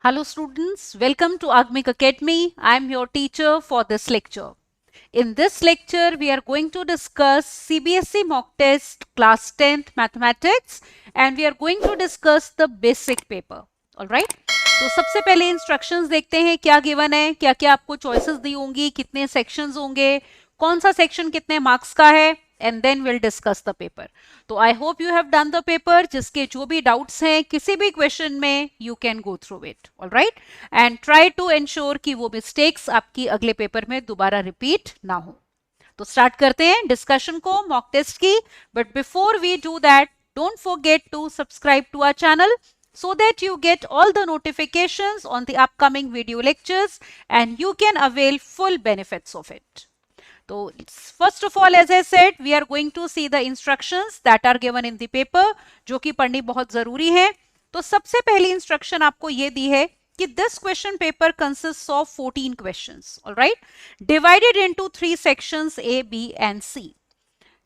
Hello students, welcome to Agmic Academy. I am your teacher for this lecture. In this lecture, we are going to discuss CBSE mock test class 10th mathematics and we are going to discuss the basic paper. Alright? तो सबसे पहले instructions देखते हैं क्या given है, क्या क्या आपको चॉइसेस दी होंगी, कितने सेक्शंस होंगे, कौन सा सेक्शन कितने मार्क्स का है and then will discuss the paper. तो I hope you have done the paper. जिसके जो भी डाउट्स हैं किसी भी क्वेश्चन में you can go through it. Alright, and try to ensure कि वो मिस्टेक्स आपकी अगले पेपर में दोबारा रिपीट ना हो. तो स्टार्ट करते हैं डिस्कशन को मॉक टेस्ट की. But before we do that, don't forget to subscribe to our channel so that you get all the notifications on the upcoming video lectures and you can avail full benefits of it. So first of all, as I said, we are going to see the instructions that are given in the paper, जो कि पढ़नी बहुत जरूरी है. तो सबसे पहली instruction आपको ये दी है कि this question paper consists of 14 questions, all right, divided into 3 sections A, B and C.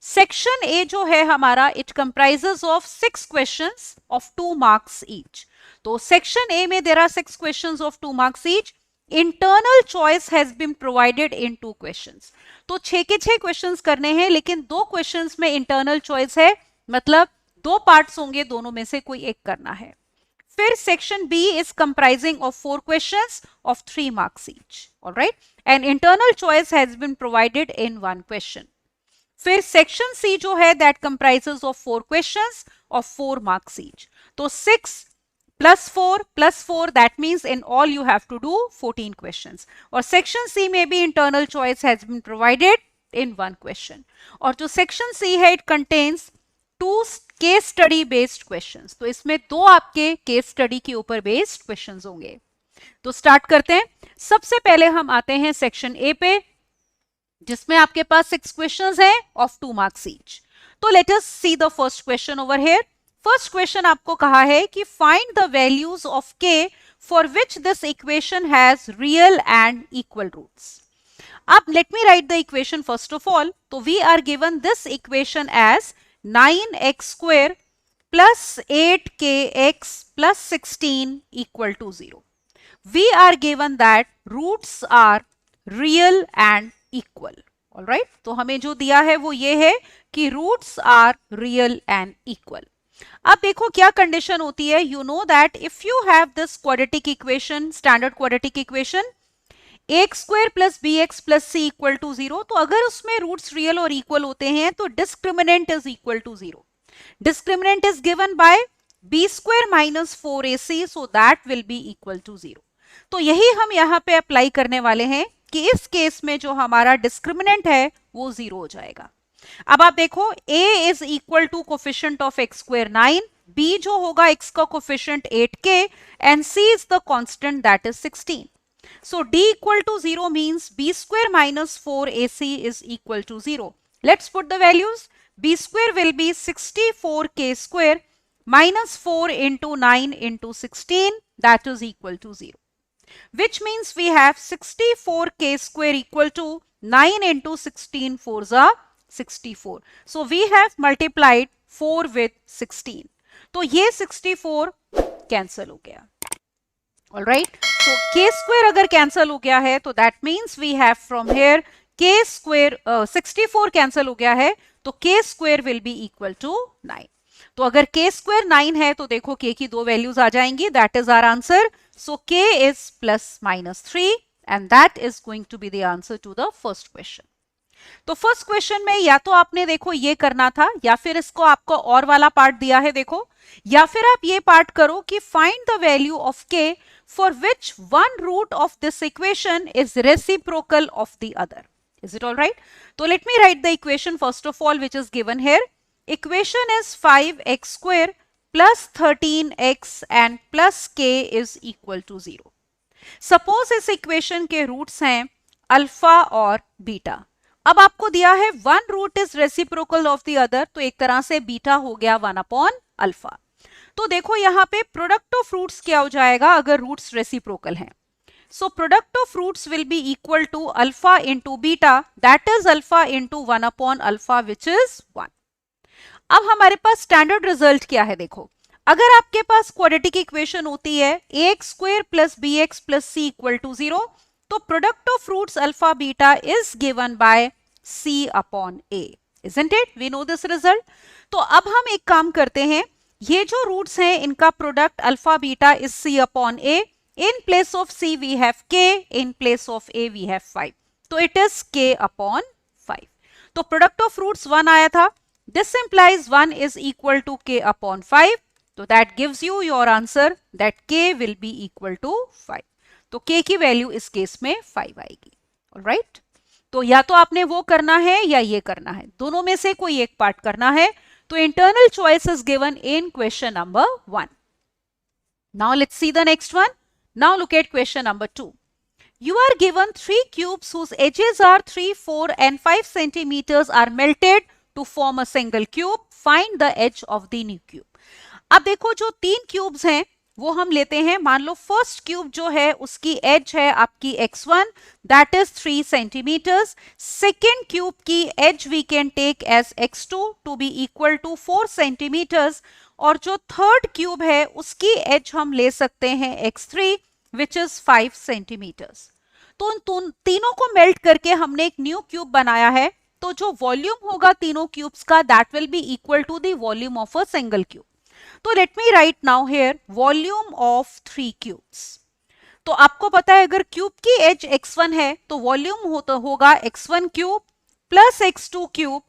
Section A जो है हमारा, it comprises of 6 questions of 2 marks each. तो सेक्शन ए में there are 6 questions of 2 marks each. Internal choice has been provided in 2 questions. तो 6 के 6 questions करने हैं, लेकिन 2 क्वेश्चंस में इंटरनल चॉइस है, मतलब 2 पार्ट्स होंगे, दोनों में से कोई एक करना है. फिर section B is comprising of 4 questions of 3 marks each. Alright, and internal choice has been provided in 1 question. फिर सेक्शन सी जो है that comprises of 4 questions of 4 marks each. तो 6 plus 4 that means in all you have to do 14 questions. और section C में भी internal choice has been provided in 1 question. और जो section सी है, it contains 2 case study based questions. तो इसमें 2 आपके केस स्टडी के ऊपर बेस्ड क्वेश्चंस होंगे. तो स्टार्ट करते हैं. सबसे पहले हम आते हैं सेक्शन ए पे, जिसमें आपके पास 6 क्वेश्चंस हैं ऑफ 2 मार्क्स ईच. तो let us see the first question over here. First question आपको कहा है कि find the values of k for which this equation has real and equal roots. अब let me write the equation first of all. तो we are given this equation as 9x square plus 8kx plus 16 equal to 0. We are given that roots are real and equal. Alright, तो हमें जो दिया है वो ये है कि roots are real and equal. अब देखो क्या कंडीशन होती है. You know that if you have this quadratic equation, standard quadratic equation, x square plus b x plus c equal to 0, तो अगर उसमें रूट्स रियल और इक्वल होते हैं तो discriminant is equal to 0. Discriminant is given by b square minus 4ac, so that will be equal to 0. तो यही हम यहाँ पे अप्लाई करने वाले हैं कि इस केस में जो हमारा डिस्क्रिमिनेंट है वो 0 हो जाएगा. अब आप देखो, a is equal to coefficient of x square 9, b जो होगा x का coefficient 8k and c is the constant that is 16. सो d equal to 0 means b square minus 4ac is equal to 0. Let's put the values. b square will be 64k square minus 4 into 9 into 16 that is equal to 0. Which means we have 64k square equal to 9 into 16 4s are 64. So we have multiplied 4 with 16. तो ये 64 cancel हो गया. Alright, so k square अगर cancel हो गया है तो that means we have from here k square 64 cancel हो गया है तो k square will be equal to 9. तो अगर k square 9 है तो देखो k की 2 वैल्यूज आ जाएंगी. That is our answer. So k is plus minus 3 and that is going to be the answer to the first question. तो first question में या तो आपने देखो ये करना था, या फिर इसको आपको और वाला पार्ट दिया है देखो, या फिर आप ये पार्ट करो कि find the value of k for which one root of this equation is reciprocal of the other. Is it all right? तो let me write the equation first of all which is given here. Equation is 5x square plus 13x and plus k is equal to 0. Suppose इस equation के roots हैं alpha और beta. अब आपको दिया है one root is reciprocal of the other, तो एक तरह से बीटा हो गया 1 अपॉन अल्फा. तो देखो यहाँ पे प्रोडक्ट ऑफ रूट्स क्या हो जाएगा अगर रूट्स रेसिप्रोकल हैं. So product of roots will be equal to alpha into beta, that is alpha into 1 upon alpha which is 1. अब हमारे पास स्टैंडर्ड रिजल्ट क्या है देखो. अगर आपके पास क्वाड्रेटिक इक्वेशन होती है ax square plus bx plus c equal to 0, तो product of roots alpha beta is given by c upon a, isn't it? We know this result. तो अब हम एक काम करते हैं, ये जो रूट्स हैं इनका product alpha beta is c upon a. In place of c we have k, in place of a we have 5. तो it is k upon 5. तो प्रोडक्ट ऑफ रूट्स 1 आया था. This implies 1 is equal to k upon 5. तो that gives you your answer that k will be equal to 5. तो k की value इस case में 5 आएगी. Alright? तो या तो आपने वो करना है या ये करना है, दोनों में से कोई एक पार्ट करना है. तो internal choice is given in question number 1. Now let's see the next one. Now look at question number 2. You are given 3 cubes whose edges are 3, 4 and 5 centimeters are melted to form a single cube. Find the edge of the new cube. अब देखो जो 3 cubes हैं वो हम लेते हैं. मान लो first cube जो है उसकी एज है आपकी x1, that is 3 centimetres. Second cube की edge we can take edge x2 to be equal to 4 centimetres. और जो थर्ड क्यूब है उसकी एज हम ले सकते हैं x3 विच इज 5 सेंटीमीटर्स. तो उन तीनों को मेल्ट करके हमने एक न्यू क्यूब बनाया है. तो जो वॉल्यूम होगा तीनों क्यूब्स का that will be equal to the volume of a single cube. तो let me write now here volume of 3 cubes. तो आपको पता है अगर क्यूब की एज x1 है तो वॉल्यूम होगा x1 cube plus x2 cube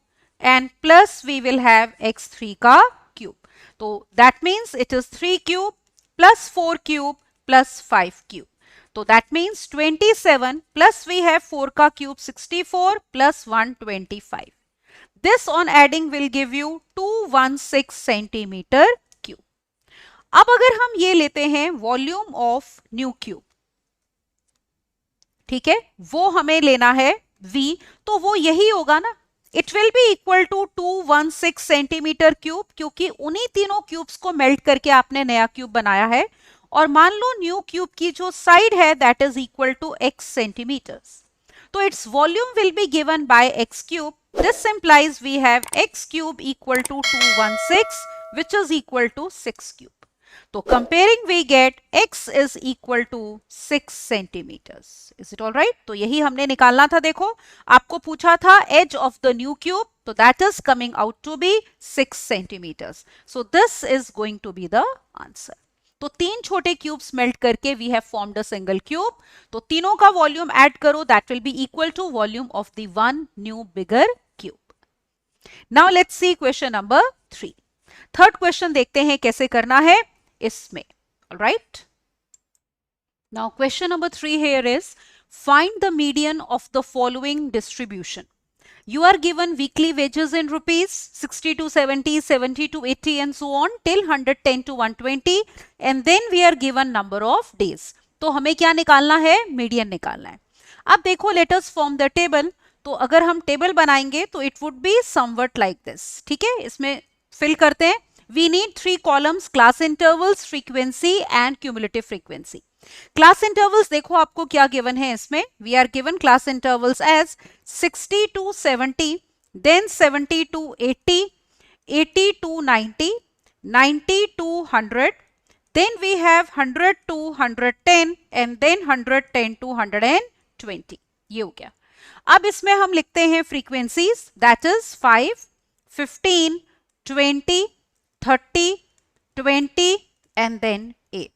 and plus we will have x3 का क्यूब. तो that means it is 3 cube plus 4 cube plus 5 cube. तो that means 27 plus we have 4 का क्यूब 64 प्लस 125. This on adding will give you 216 centimetre cube. अब अगर हम ये लेते हैं वॉल्यूम ऑफ न्यू क्यूब, ठीक है, वो हमें लेना है v, तो वो यही होगा ना. It will be equal to 216 centimetre cube, क्योंकि उन्हीं तीनों क्यूब्स को मेल्ट करके आपने नया क्यूब बनाया है. और मान लो न्यू क्यूब की जो साइड है that is equal to x centimetres. तो its volume will be given by x cube. This implies we have x cube equal to 216 which is equal to 6 cube. So comparing we get x is equal to 6 centimeters. Is it all right? तो यही हमने निकालना था. देखो आपको पूछा था edge of the new cube, तो that is coming out to be 6 centimeters. So this is going to be the answer. तो 3 छोटे क्यूब्स मेल्ट करके we have formed a single cube. तो तीनों का वॉल्यूम ऐड करो that will be equal to volume of the one new bigger cube. Now let's see question number 3. Third question देखते हैं कैसे करना है इसमें. Alright, now question number 3 here is find the median of the following distribution. You are given weekly wages in rupees 60 to 70, 70 to 80 and so on till 110 to 120 and then we are given number of days. तो हमें क्या निकालना है? Median निकालना है. अब देखो let us form the table. तो अगर हम टेबल बनाएंगे तो it would be somewhat like this. ठीक है, इसमें फिल करते हैं. We need 3 columns, class intervals, frequency and cumulative frequency. Class intervals देखो आपको क्या गिवन है इसमें. We are given class intervals as 60 to 70, then 70 to 80, 80 to 90, 90 to 100, then we have 100 to 110 and then 110 to 120. ये हो गया. अब इसमें हम लिखते हैं frequencies that is 5, 15, 20, 30, 20 and then 8.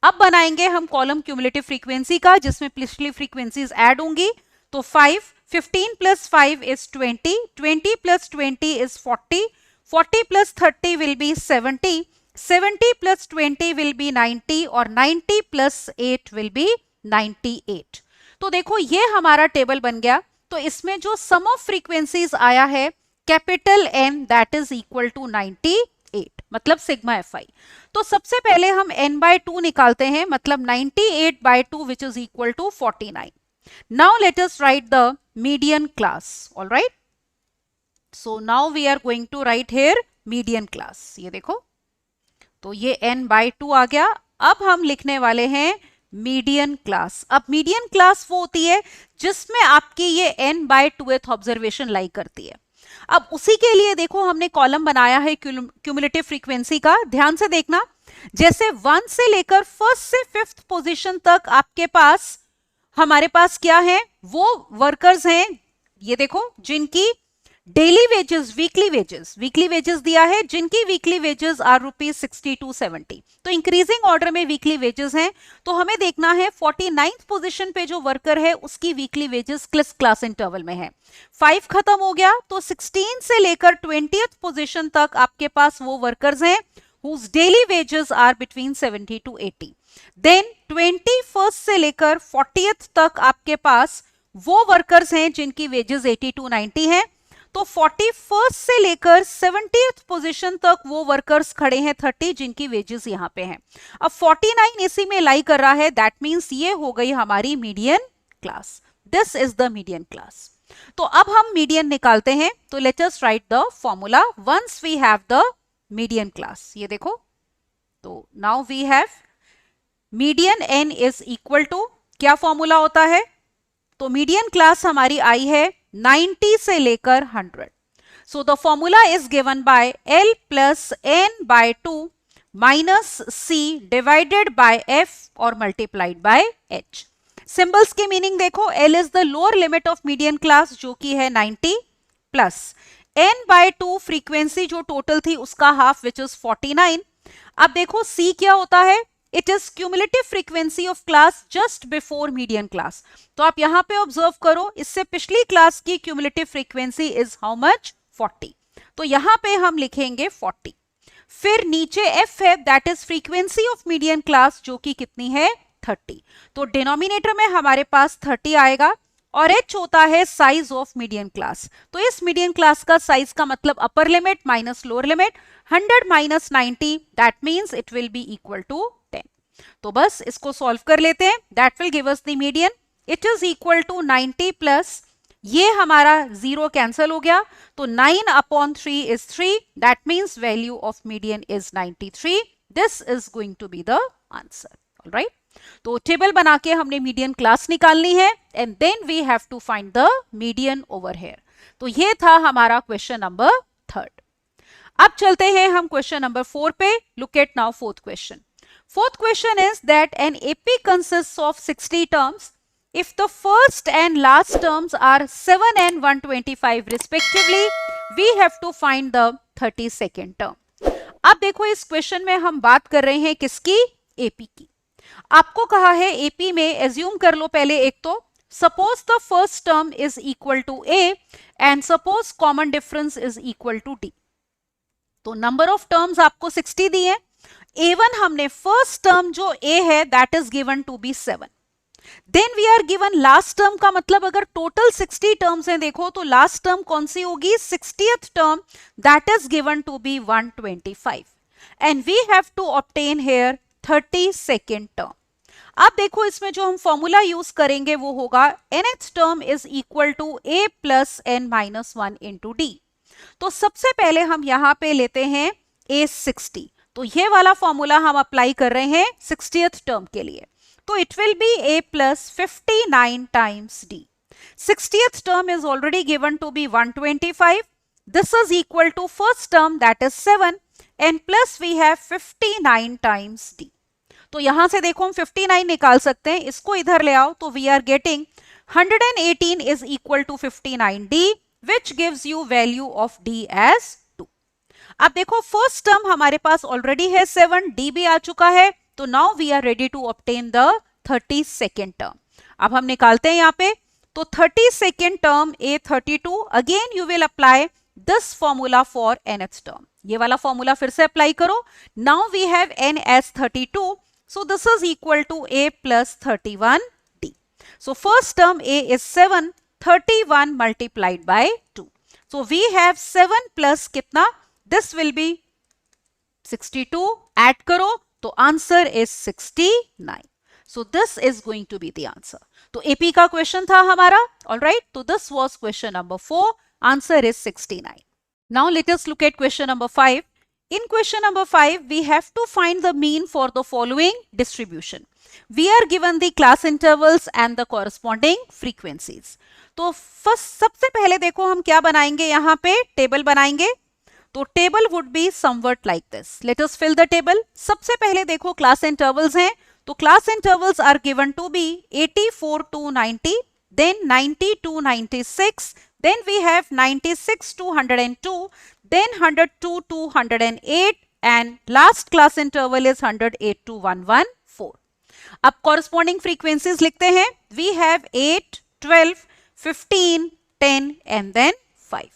अब बनाएंगे हम कॉलम क्यूमुलेटिव फ्रीक्वेंसी का जिसमें पिछली फ्रीक्वेंसीज ऐड होंगी. तो 5, 15 plus 5 is 20, 20 plus 20 is 40, 40 plus 30 will be 70, 70 plus 20 will be 90 और 90 प्लस 8 विल बी 98. तो देखो ये हमारा टेबल बन गया. तो इसमें जो सम ऑफ फ्रीक्वेंसीज आया है capital N that is equal to 98 मतलब सिग्मा fi. तो सबसे पहले हम n by 2 निकालते हैं मतलब 98 by 2 which is equal to 49. Now let us write the median class. All right. So now we are going to write here median class. ये देखो तो ये n by 2 आ गया. अब हम लिखने वाले हैं मीडियन क्लास. अब मीडियन क्लास वो होती है जिसमें आपकी ये n by 2th ऑब्जर्वेशन लाई करती है. अब उसी के लिए देखो हमने कॉलम बनाया है क्यूमुलेटिव फ्रीक्वेंसी का, ध्यान से देखना। जैसे 1 से लेकर फर्स्ट से फिफ्थ पोजीशन तक आपके पास, हमारे पास क्या है, वो वर्कर्स हैं, ये देखो, जिनकी डेली वेजेस, वीकली वेजेस दिया है, जिनकी वीकली वेजेस आर ₹60 to 70। तो इंक्रीजिंग ऑर्डर में वीकली वेजेस हैं। तो हमें देखना है 49th पोजीशन पे जो वर्कर है उसकी वीकली वेजेस किस क्लास इंटरवल में है। 5 खत्म हो गया, तो 16 से लेकर 20th पोजीशन तक आपके पास वो वर्कर्स हैं whose daily wages are between 70 to 80। Then 21st से लेकर 40th तक आपके पास वो वर्कर्स हैं जिनकी वेजेस 80 to 90 हैं। तो 41st से लेकर 70th पोजीशन तक वो वर्कर्स खड़े हैं 30, जिनकी वेजेस यहां पे हैं। अब 49 इसी में लाई कर रहा है, दैट मींस ये हो गई हमारी median class. This is the median class. तो अब हम मीडियन निकालते हैं। तो let us write the formula once we have the median class. ये देखो, तो now we have median n is equal to, क्या फॉर्मूला होता है, तो मीडियन क्लास हमारी आई है 90 से लेकर 100। So the formula is given by L plus n by 2 minus C divided by F और मल्टीप्लाइड बाय H। सिंबल्स की मीनिंग देखो, L is the lower limit of median class जो कि है 90, प्लस n बाय 2 फ्रीक्वेंसी जो total थी उसका half which is 49। अब देखो C क्या होता है, it is cumulative frequency of class just before median class. तो आप यहां पे ऑब्जर्व करो, इससे पिछली क्लास की cumulative frequency is how much, 40। तो यहां पे हम लिखेंगे 40। फिर नीचे F है, that is frequency of median class जो कि कितनी है, 30। तो डिनोमिनेटर में हमारे पास 30 आएगा, और H होता है साइज ऑफ मीडियन क्लास। तो इस मीडियन क्लास का साइज का मतलब upper limit minus lower limit, 100 minus 90, that means it will be equal to 10। तो बस इसको सॉल्व कर लेते हैं, that will give us the median. It is equal to 90 plus, ये हमारा 0 कैंसिल हो गया, तो 9/3 is 3, that means value of median is 93। This is going to be the answer. Alright, तो टेबल बना के हमने मीडियन क्लास निकालनी है, and then we have to find the median over here. तो ये था हमारा क्वेश्चन नंबर 3। अब चलते हैं हम क्वेश्चन नंबर 4 पे। Look at now fourth question. Fourth question is that an AP consists of 60 terms. If the first and last terms are 7 and 125 respectively, we have to find the 32nd term. अब देखो इस question में हम बात कर रहे हैं किसकी, AP की। आपको कहा है AP में एज्यूम कर लो पहले एक तो, suppose the first term is equal to A and suppose common difference is equal to D. तो नंबर ऑफ टर्म्स आपको 60 दिए, A1 हमने फर्स्ट टर्म जो A है that is given to be 7। Then we are given last term, का मतलब अगर total 60 terms हैं देखो तो लास्ट टर्म कौन सी होगी, 60th term, that is given to be 125, and we have to obtain here 32nd term. अब देखो इसमें जो हम फॉर्मूला यूज करेंगे वो होगा nth term is equal to A plus n minus 1 into D। तो सबसे पहले हम यहां पे लेते हैं A60, तो ये वाला फॉर्मूला हम अप्लाई कर रहे हैं 60th टर्म के लिए। तो it will be A plus 59 times D। 60th term is already given to be 125, this is equal to first term that is 7 and plus we have 59 times D। तो यहां से देखो हम 59 निकाल सकते हैं, इसको इधर ले आओ तो we are getting 118 is equal to 59D, which gives you value of D as 2। अब देखो फर्स्ट टर्म हमारे पास ऑलरेडी है 7, D भी आ चुका है, तो now we are ready to obtain the 32nd term. अब हम निकालते हैं यहाँ पे, तो 32nd term A32, again you will apply this formula for nth term. ये वाला फॉर्मूला फिर से अप्लाई करो। Now we have n as 32, so this is equal to A plus 31D। so first term A is 7, 31 multiplied by 2, so we have 7 plus कितना, this will be 62, add करो तो answer is 69। so this is going to be the answer। तो AP का question था हमारा। alright, तो this was question number 4, answer is 69। now let us look at question number 5। In question number 5, we have to find the mean for the following distribution. We are given the class intervals and the corresponding frequencies. तो first सबसे पहले देखो हम क्या बनाएंगे, यहाँ पे table बनाएंगे. तो table would be something like this. Let us fill the table. सबसे पहले देखो क्लास इंटरवल्स हैं. तो class intervals are given to be 84 to 90, then 90 to 96, then we have 96 to 102, then 102 to 108, and last class interval is 108 to 114. अब corresponding frequencies लिखते हैं. We have 8, 12, 15, 10 and then 5.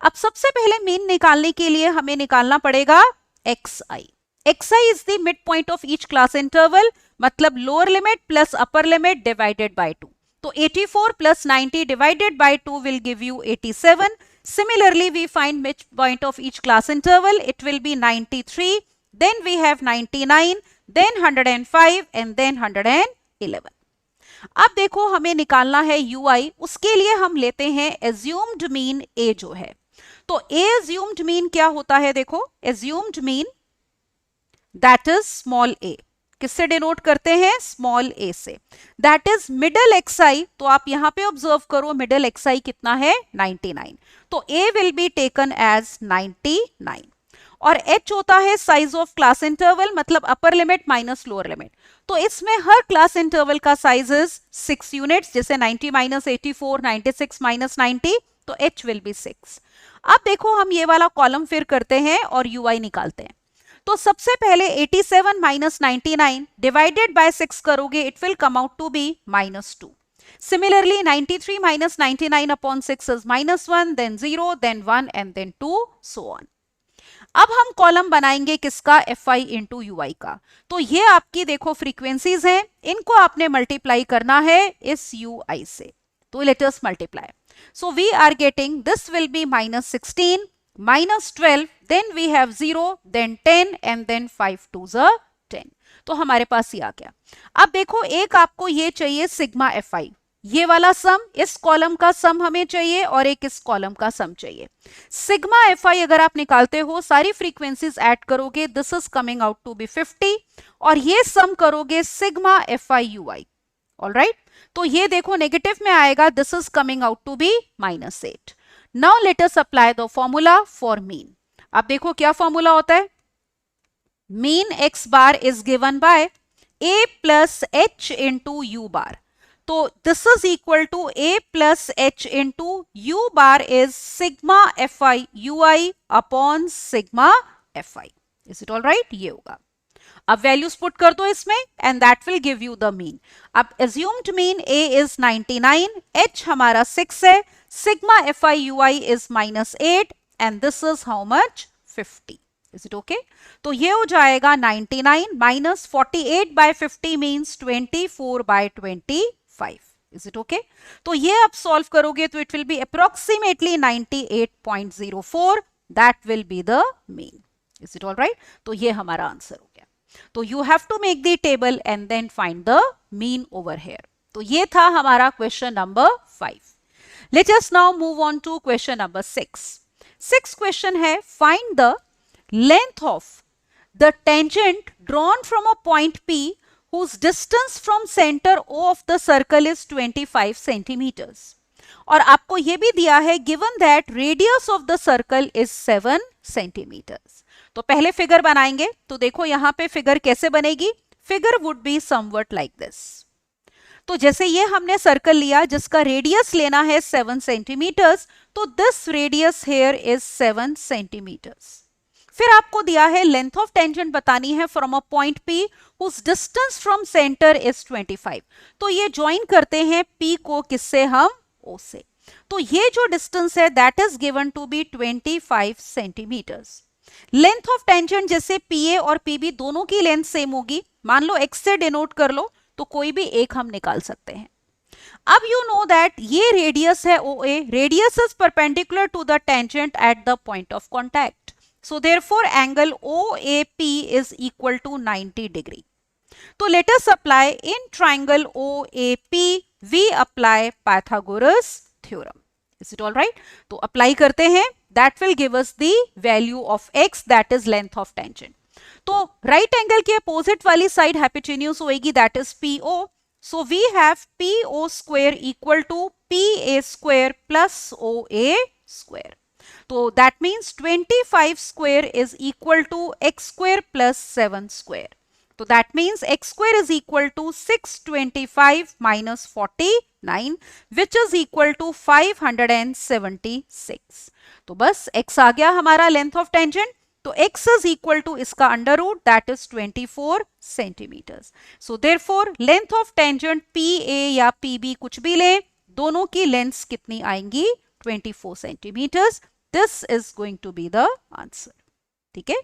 अब सबसे पहले मीन निकालने के लिए हमें निकालना पड़ेगा xi. xi is the midpoint of each class interval, मतलब lower limit plus upper limit divided by 2. तो 84 plus 90 divided by 2 will give you 87. Similarly, we find midpoint of each class interval. It will be 93. Then we have 99, then 105 and then 111. अब देखो हमें निकालना है ui. उसके लिए हम लेते हैं assumed mean a जो है. तो a assumed mean क्या होता है, देखो assumed mean that is small a. किससे डिनोट करते हैं, स्मॉल a से. That is middle xi. तो आप यहां पे ऑब्जर्व करो मिडल xi कितना है, 99. तो a will be taken as 99. और h होता है साइज ऑफ क्लास इंटरवल, मतलब upper limit minus lower limit. तो इसमें हर क्लास इंटरवल का साइज इज 6 यूनिट्स. जैसे 90 माइनस 84, 96 माइनस 90, तो h विल बी 6. अब देखो हम ये वाला कॉलम फिर करते हैं और ui निकालते हैं. तो सबसे पहले 87 माइनस 99 डिवाइडेड बाय 6 करोगे, it will come out to be -2. Similarly 93 minus 99 upon 6 is -1, then 0, then 1 and then 2, so on. अब हम कॉलम बनाएंगे किसका, fi इंटू ui का. तो ये आपकी देखो फ्रीक्वेंसीज हैं, इनको आपने मल्टीप्लाई करना है इस ui से. तो let us multiply. So we are getting this will be -16, -12, then we have 0, then 10 and then 5 2s are 10. तो हमारे पास ये आ गया. अब देखो एक आपको ये चाहिए सिग्मा fi. ये वाला सम, इस कॉलम का सम हमें चाहिए और एक इस कॉलम का सम चाहिए. सिग्मा fi अगर आप निकालते हो, सारी फ्रीक्वेंसीज ऐड करोगे, this is coming out to be 50. और ये सम करोगे सिग्मा fi ui. ऑलराइट, तो ये देखो नेगेटिव में आएगा, this is coming out to be -8. Now let us apply the formula for mean. अब देखो क्या फॉर्मूला होता है. Mean x bar is given by a plus h into u bar. तो this is equal to a plus h into u bar is sigma fi ui upon sigma fi. Is it all right? ये होगा. अब values put कर दो इसमें and that will give you the mean. अब assumed mean a is 99, h हमारा 6 है, sigma fi ui is -8 and this is how much, 50. Is it okay? तो ये हो जाएगा 99 minus 48 by 50 means 24 by 25. Is it okay? तो ये आप सॉल्व करोगे तो it will be approximately 98.04. That will be the mean. Is it all right? तो ये हमारा आंसर हो गया. तो you have to make the table and then find the mean over here. तो ये था हमारा question number 5. Let us now move on to question number 6. Sixth question है, find the length of the tangent drawn from a point P whose distance from center O of the circle is 25 centimeters. और आपको ये भी दिया है given that radius of the circle is 7 centimeters. तो पहले figure बनाएंगे. तो देखो यहाँ पे फिगर कैसे बनेगी. Figure would be somewhat like this. तो जैसे ये हमने सर्कल लिया जिसका रेडियस लेना है 7 सेंटीमीटर्स, तो this radius here is 7 centimetres. फिर आपको दिया है लेंथ ऑफ टेंजेंट बतानी है from a point P whose distance from centre is 25. तो ये ज्वाइन करते हैं P को किससे, हम O से. तो ये जो डिस्टेंस है that is given to be 25 centimetres. Length of tangent जैसे PA और PB दोनों की लेंथ सेम होगी. मान लो x से डिनोट कर लो तो कोई भी एक हम निकाल सकते हैं. अब यू नो दैट ये रेडियस है OA. Radius is perpendicular to the tangent at the point of contact. So therefore angle OAP is equal to 90 degree. तो let us apply in triangle OAP we apply Pythagoras theorem. Is it all right? तो apply करते हैं. that will give us the value of x, that is length of tangent. तो right angle की opposite वाली side hypotenuse होगी, that is PO. So we have PO square equal to PA square plus OA square. तो that means 25 square is equal to x square plus 7 square. तो that means x square is equal to 625 minus 49 which is equal to 576. तो बस x आ गया हमारा length of tangent. तो x is equal to इसका under root, that is 24 centimetres. So therefore length of tangent PA या PB कुछ भी ले, दोनों की लेंथ्स कितनी आएंगी? 24 centimetres. This is going to be the answer. ठीक है,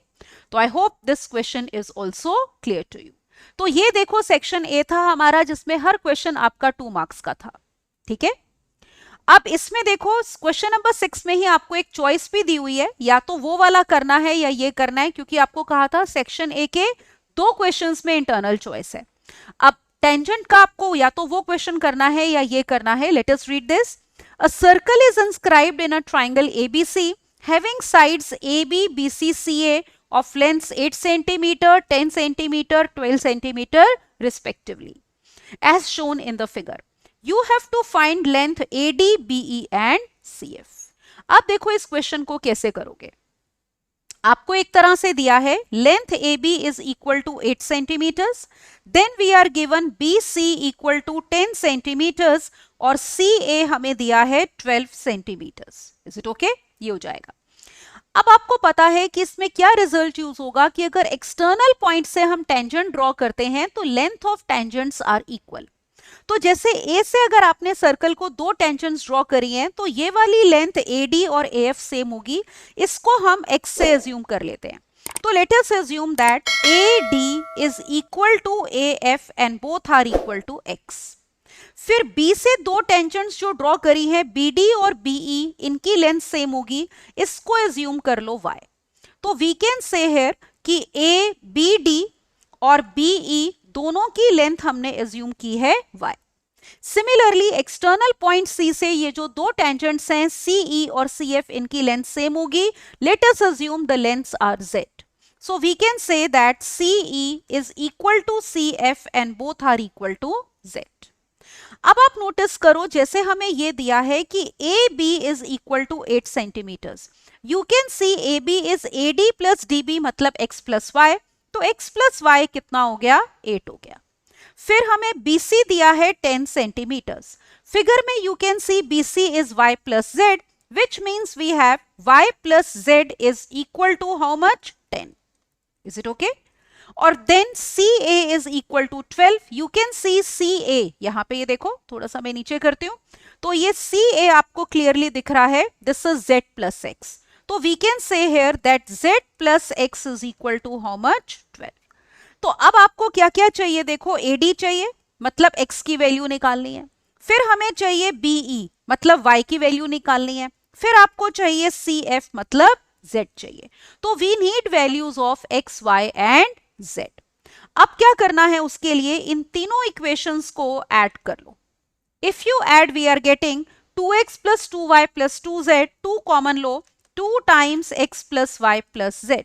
तो I hope this question is also clear to you. तो ये देखो सेक्शन ए था हमारा, जिसमें हर क्वेश्चन आपका 2 मार्क्स का था. ठीक है, अब इसमें देखो क्वेश्चन नंबर 6 में ही आपको एक चॉइस भी दी हुई है, या तो वो वाला करना है या ये करना है, क्योंकि आपको कहा था सेक्शन ए के 2 क्वेश्चंस में इंटरनल चॉइस है. अब टेंजेंट का आपको या तो वो क्वेश्चन करना है या ये करना है. Let us read this. A circle is inscribed in a triangle ABC having sides AB, BC, CA of lengths 8 cm, 10 cm, 12 cm respectively, as shown in the figure. You have to find length AD, BE and CF. अब देखो इस question को कैसे करोगे. आपको एक तरह से दिया है length AB is equal to 8 centimeters, then we are given BC equal to 10 centimeters और CA हमें दिया है 12 centimeters. Is it okay? ये हो जाएगा. अब आपको पता है कि इसमें क्या रिजल्ट यूज होगा कि अगर एक्सटर्नल पॉइंट से हम टेंजेंट ड्रॉ करते हैं तो length of tangents are equal. तो जैसे ए से अगर आपने सर्कल को 2 टेंजेंट्स ड्रॉ करी हैं तो ये वाली लेंथ AD और AF सेम होगी. इसको हम x से एज्यूम कर लेते हैं. तो let us assume that AD is equal to AF and both are equal to x. फिर B से 2 टेंजेंट्स जो ड्रॉ करी है BD और BE, इनकी लेंथ सेम होगी. इसको एज्यूम कर लो y. तो वी कैन से हियर कि ABD और BE दोनों की लेंथ हमने एज्यूम की है y. Similarly external point C से ये जो 2 टेंजेंट्स हैं CE और CF, इनकी लेंथ सेम होगी. Let us assume the lengths are z. So we can say that CE is equal to CF and both are equal to z. अब आप notice करो जैसे हमें ये दिया है कि AB is equal to 8 centimetres. You can see AB is AD plus DB मतलब x प्लस वाई. तो x प्लस वाई कितना हो गया? 8 हो गया. फिर हमें BC दिया है 10 सेंटीमीटर्स. फिगर में you can see BC is y plus z, which means we have y plus z is equal to how much? 10. Is it okay? और then CA is equal to 12. You can see CA, यहां पे ये देखो थोड़ा सा मैं नीचे करती हूं, तो ये CA आपको क्लियरली दिख रहा है. This is Z plus x. तो we can say here that Z plus x is equal to how much? 12. तो अब आपको क्या क्या चाहिए? देखो AD चाहिए मतलब x की वैल्यू निकालनी है. फिर हमें चाहिए BE मतलब y की वैल्यू निकालनी है. फिर आपको चाहिए CF मतलब Z चाहिए. तो we need values of x, y and z. अब क्या करना है उसके लिए? इन तीनों इक्वेशंस को ऐड कर लो. If you add we are getting 2x plus 2y plus 2z, 2 common लो, 2 times x plus y plus z.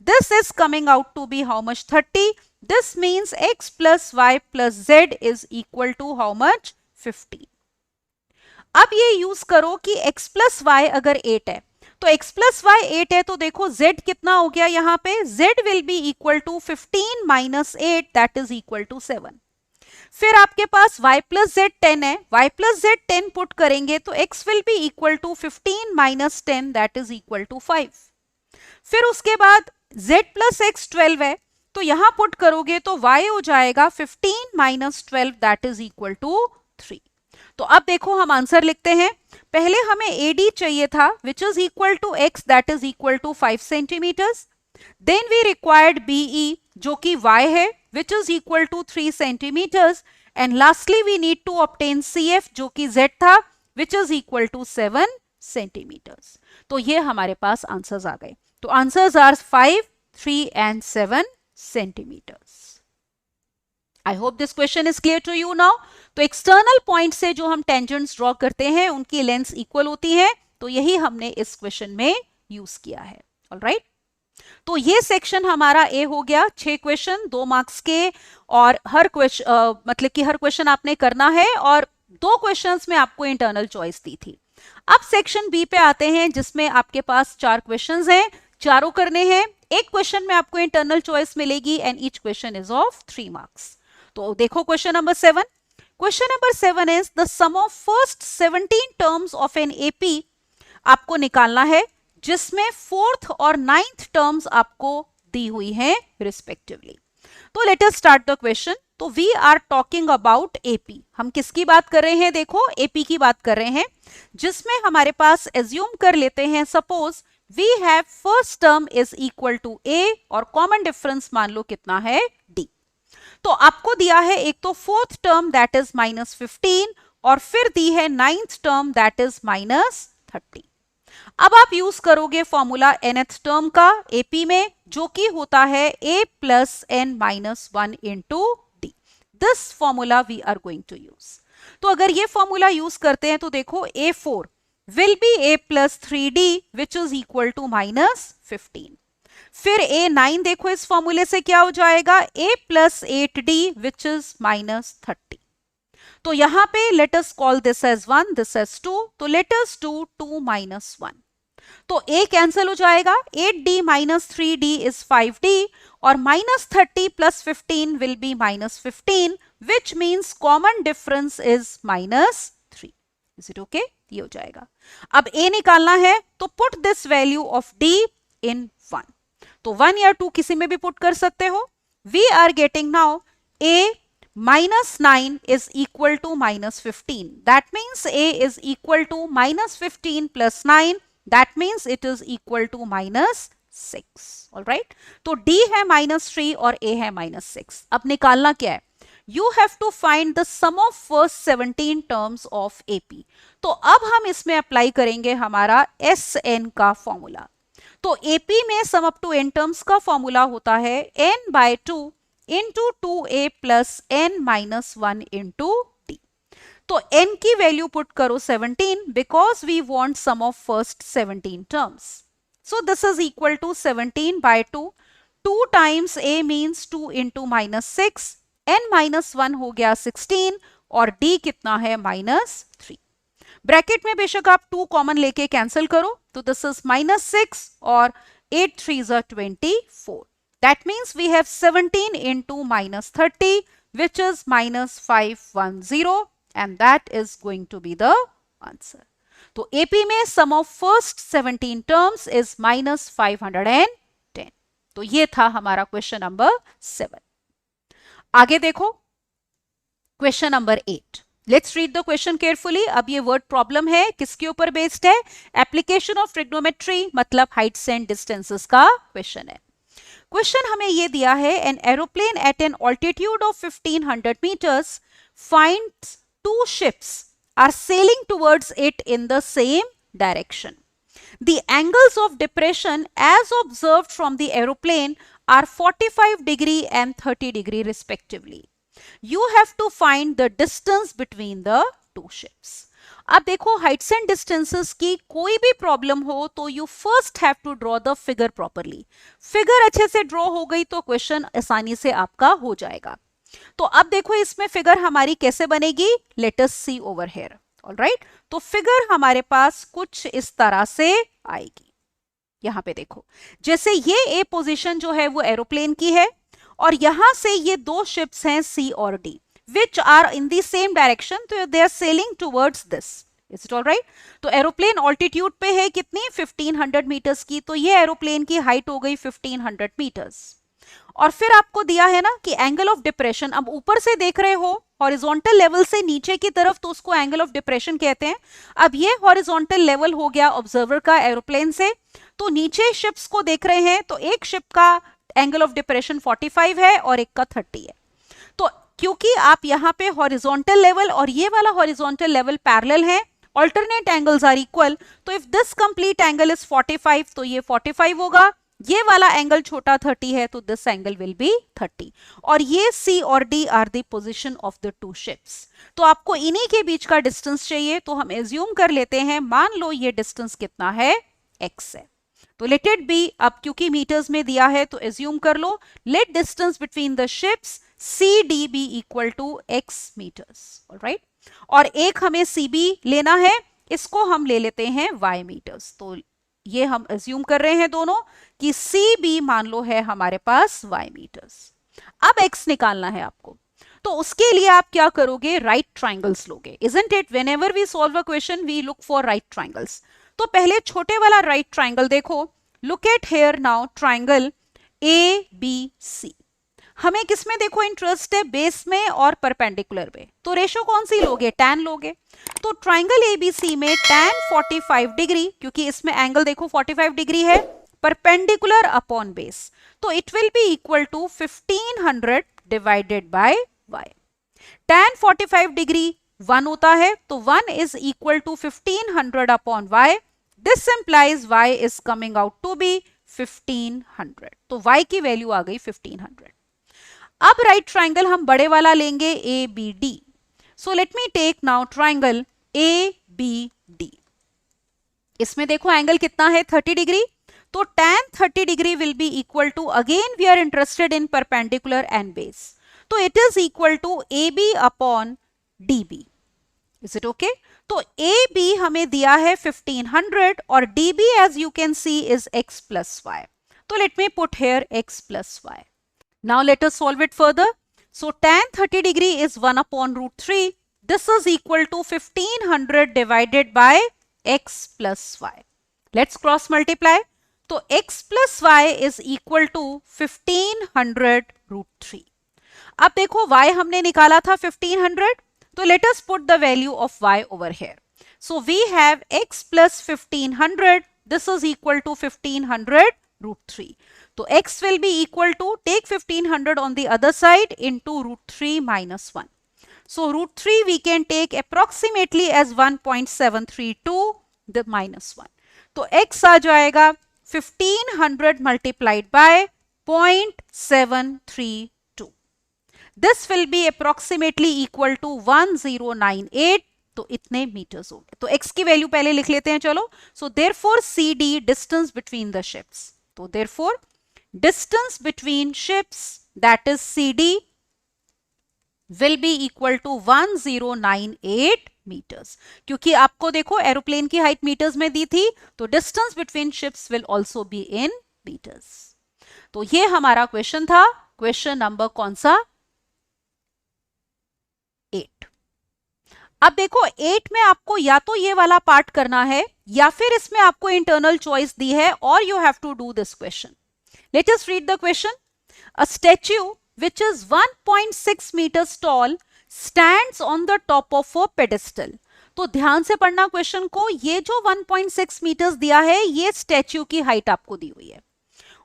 This is coming out to be how much? 30. This means x plus y plus z is equal to how much? 50. अब ये use करो कि x plus y अगर 8 है तो x plus y 8 है, तो देखो z कितना हो गया यहाँ पे? z will be equal to 15 minus 8 that is equal to 7. फिर आपके पास y plus z 10 है, y plus z 10 पुट करेंगे तो x will be equal to 15 minus 10 that is equal to 5. फिर उसके बाद z plus x 12 है, तो यहां पुट करोगे तो y हो जाएगा 15 minus 12 that is equal to 3. तो अब देखो हम आंसर लिखते हैं. पहले हमें AD चाहिए था which is equal to x that is equal to 5 centimeters. Then we required BE जो कि y है which is equal to 3 centimeters. And lastly we need to obtain CF जो कि z था which is equal to 7 centimeters. तो ये हमारे पास answers आ गए. तो answers are 5, 3 and 7 centimeters. I hope this question is clear to you now. तो external point से जो हम टेंजेंट्स ड्रॉ करते हैं उनकी लेंथ्स इक्वल होती हैं. तो यही हमने इस क्वेश्चन में यूज किया है। ऑलराइट, तो ये सेक्शन हमारा ए हो गया। 6 क्वेश्चन 2 मार्क्स के, और हर क्वेश्चन मतलब कि हर क्वेश्चन आपने करना है, और 2 क्वेश्चंस में आपको इंटरनल चॉइस दी थी। अब सेक्शन बी पे आते हैं, जिसमें आपके पास 4 क्वेश्चंस हैं, चारों करने हैं। एक क्वेश्चन में आपको इंटरनल चॉइस मिलेगी and each question is of 3 marks. तो देखो question number 7। Question number 7 is the sum of first 17 terms of an AP आपको निकालना है, जिसमें 4th और 9th टर्म्स आपको दी हुई हैं रिस्पेक्टिवली। तो let us start the question. तो we are talking about AP. हम किसकी बात कर रहे हैं? देखो एपी की बात कर रहे हैं, जिसमें हमारे पास एज्यूम कर लेते हैं, suppose we have first term is equal to a, और कॉमन डिफरेंस मान लो कितना है? डी। तो आपको दिया है एक तो 4th टर्म दैट इज -15, और फिर दी है 9th टर्म दैट इज -30। अब आप यूज करोगे फॉर्मूला nth टर्म का एपी में, जो कि होता है a plus n minus 1 into D. This formula we are going to use. तो अगर ये फॉर्मूला यूज करते हैं तो देखो a4 will be a plus 3d which is equal to -15। फिर a9 देखो इस फॉर्मूले से क्या हो जाएगा? a plus 8d which is -30। तो यहां पे let us call this as 1, this as 2, तो लेट अस डू 2 माइनस 1। तो a कैंसिल हो जाएगा, 8d minus 3d is 5d, और -30 plus 15 will be -15, which means common difference is -3। Is it okay? ये हो जाएगा। अब a निकालना है, तो put this value of d इन 1। तो 1 या 2 किसी में भी पुट कर सकते हो। We are getting now a -9 is equal to -15. That means a is equal to -15 plus 9. That means it is equal to -6. All right? तो d है -3 और a है -6. अब निकालना क्या है? You have to find the sum of first 17 terms of AP. तो अब हम इसमें अप्लाई करेंगे हमारा SN का फॉर्मूला। तो AP में sum up to n terms का फॉर्मूला होता है n by 2 into 2a plus n minus 1 into d. तो n की वैल्यू पुट करो 17, because we want sum of first 17 terms. So this is equal to 17 by 2. 2 times a means 2 into -6. n minus 1 हो गया 16, और d कितना है? -3। Bracket में बेशक आप 2 कॉमन लेके कैंसिल करो, तो दिस इज -6 और 8 3s are 24. That means we have 17 into -30, which is -510, and that is going to be the answer. तो AP में sum of first 17 terms is -510. तो ये था हमारा क्वेश्चन नंबर 7। आगे देखो question number 8। Let's read the question carefully. अब ये वर्ड प्रॉब्लम है, किसके ऊपर बेस्ड है? एप्लीकेशन ऑफ ट्रिग्नोमेट्री, मतलब हाइट्स एंड डिस्टेंसेस का क्वेश्चन है। क्वेश्चन हमें ये दिया है, an aeroplane at an altitude of 1500 meters finds 2 ships are sailing towards it in the same direction. The angles of depression as observed from the aeroplane are 45 degree and 30 degree respectively. You have to find the distance between the 2 ships. अब देखो Heights and distances की कोई भी problem हो तो you first have to draw the figure properly. Figure अच्छे से draw हो गई तो क्वेश्चन आसानी से आपका हो जाएगा। तो अब देखो इसमें फिगर हमारी कैसे बनेगी? Let us see over here. Alright, तो फिगर हमारे पास कुछ इस तरह से आएगी। यहां पे देखो, जैसे ये ए पोजीशन जो है वो एरोप्लेन की है, और यहां से ये 2 शिप्स हैं सी और D, which are in the same direction, तो they are sailing towards this. Is it all right? तो एरोप्लेन ऑल्टीट्यूड पे है कितनी? 1500 मीटर्स की। तो ये एरोप्लेन की हाइट हो गई 1500 मीटर्स। और फिर आपको दिया है ना कि एंगल ऑफ डिप्रेशन, अब ऊपर से देख रहे हो हॉरिजॉन्टल लेवल से नीचे की तरफ, तो उसको एंगल ऑफ डिप्रेशन कहते हैं। अब ये हॉरिजॉन्टल लेवल हो गया ऑब्जर्वर का एरोप्लेन से, तो नीचे शिप्स को देख रहे हैं, तो एक शिप का एंगल ऑफ डिप्रेशन 45 है और एक का 30 है। तो क्योंकि आप यहाँ पे हॉरिजॉन्टल लेवल और ये वाला हॉरिजॉन्टल लेवल पैरेलल है, alternate angles are equal, तो if this complete angle is 45 तो ये 45 होगा, ये वाला एंगल छोटा 30 है तो दिस एंगल विल बी 30 और ये C और D are the position of the two ships. तो आपको इन्हीं के बीच का डिस्टेंस चाहिए तो हम एज्यूम कर लेते हैं, मान लो ये डिस्टेंस कितना है, x है। तो लेट इट बी, अब क्योंकि मीटर्स में दिया है तो एज्यूम कर लो, let distance between the ships CD be equal to x metres, all right. और एक हमें CB लेना है, इसको हम ले लेते हैं y मीटर्स। तो ये हम एज्यूम कर रहे हैं दोनों कि CB मान लो है हमारे पास y मीटर्स। अब x निकालना है आपको, तो उसके लिए आप क्या करोगे, राइट ट्राइंगल्स लोगे, isn't it? Whenever we solve a question we look for right triangles. तो पहले छोटे वाला राइट ट्राइंगल देखो, look at here now triangle ABC। हमें किसमें देखो इंटरेस्ट है, बेस में और परपेंडिकुलर में। तो रेशो कौन सी लोगे, tan लोगे। तो ट्राइंगल ABC में tan 45 डिग्री, क्योंकि इसमें एंगल देखो 45 डिग्री है, परपेंडिकुलर अपॉन बेस, तो it will be equal to 1500 divided by y। tan 45 degree 1 होता है, तो 1 is equal to 1500 upon y। This implies y is coming out to be 1500। तो y की वैल्यू आ गई 1500। अब राइट ट्राइंगल हम बड़े वाला लेंगे ABD। So let me take now triangle ABD। इसमें देखो एंगल कितना है, 30 डिग्री। तो tan 30 degree will be equal to, again we are interested in perpendicular and base, तो it is equal to AB upon DB। Is it okay? तो AB हमें दिया है 1500 और DB as you can see is x plus y। तो let me put here x plus y। Now let us solve it further. So tan 30 degree is 1 upon root 3. This is equal to 1500 divided by x plus y. Let's cross multiply. So x plus y is equal to 1500 root 3. अब देखो y हमने निकाला था 1500, तो let us put the value of y over here. So we have x plus 1500. This is equal to 1500 root 3. तो x will be equal to, take 1500 on the other side into root 3 minus 1. So root 3 we can take approximately as 1.732 the minus 1. तो x आ जाएगा 1500 multiplied by 0.732. This will be approximately equal to 1098. तो इतने metres हो गए। तो x की value पहले लिख लेते हैं, चलो। So therefore CD, distance between the ships. तो therefore distance between ships, that is CD, will be equal to 1098 meters. क्योंकि आपको देखो एरोप्लेन की हाइट मीटर्स में दी थी, तो distance between ships will also be in meters. तो ये हमारा क्वेश्चन था, क्वेश्चन नंबर कौन सा, 8। अब देखो 8 में आपको या तो ये वाला पार्ट करना है या फिर इसमें आपको इंटरनल चॉइस दी है, और you have to do this question. Let us read the question. A statue which is 1.6 meters tall stands on the top of a pedestal. तो ध्यान से पढ़ना क्वेश्चन को, ये जो 1.6 मीटर्स दिया है ये स्टैच्यू की हाइट आपको दी हुई है,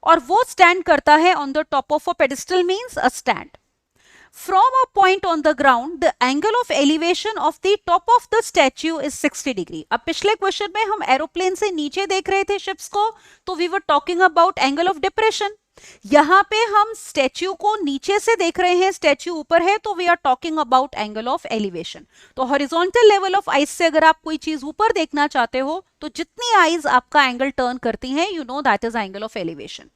और वो स्टैंड करता है on the top of a pedestal, means a stand. From a point on the ground, the angle of elevation of the top of the statue is 60 degree. अब पिछले क्वेश्चन में हम एरोप्लेन से नीचे देख रहे थे शिप्स को, तो we were talking about angle of depression. यहाँ पे हम स्टैच्यू को नीचे से देख रहे हैं, स्टैच्यू ऊपर है, तो we are talking about angle of elevation. तो हॉरिजॉन्टल लेवल ऑफ आइज से अगर आप कोई चीज ऊपर देखना चाहते हो, तो जितनी आइज आपका एंगल टर्न करती हैं, you know that is angle of elevation.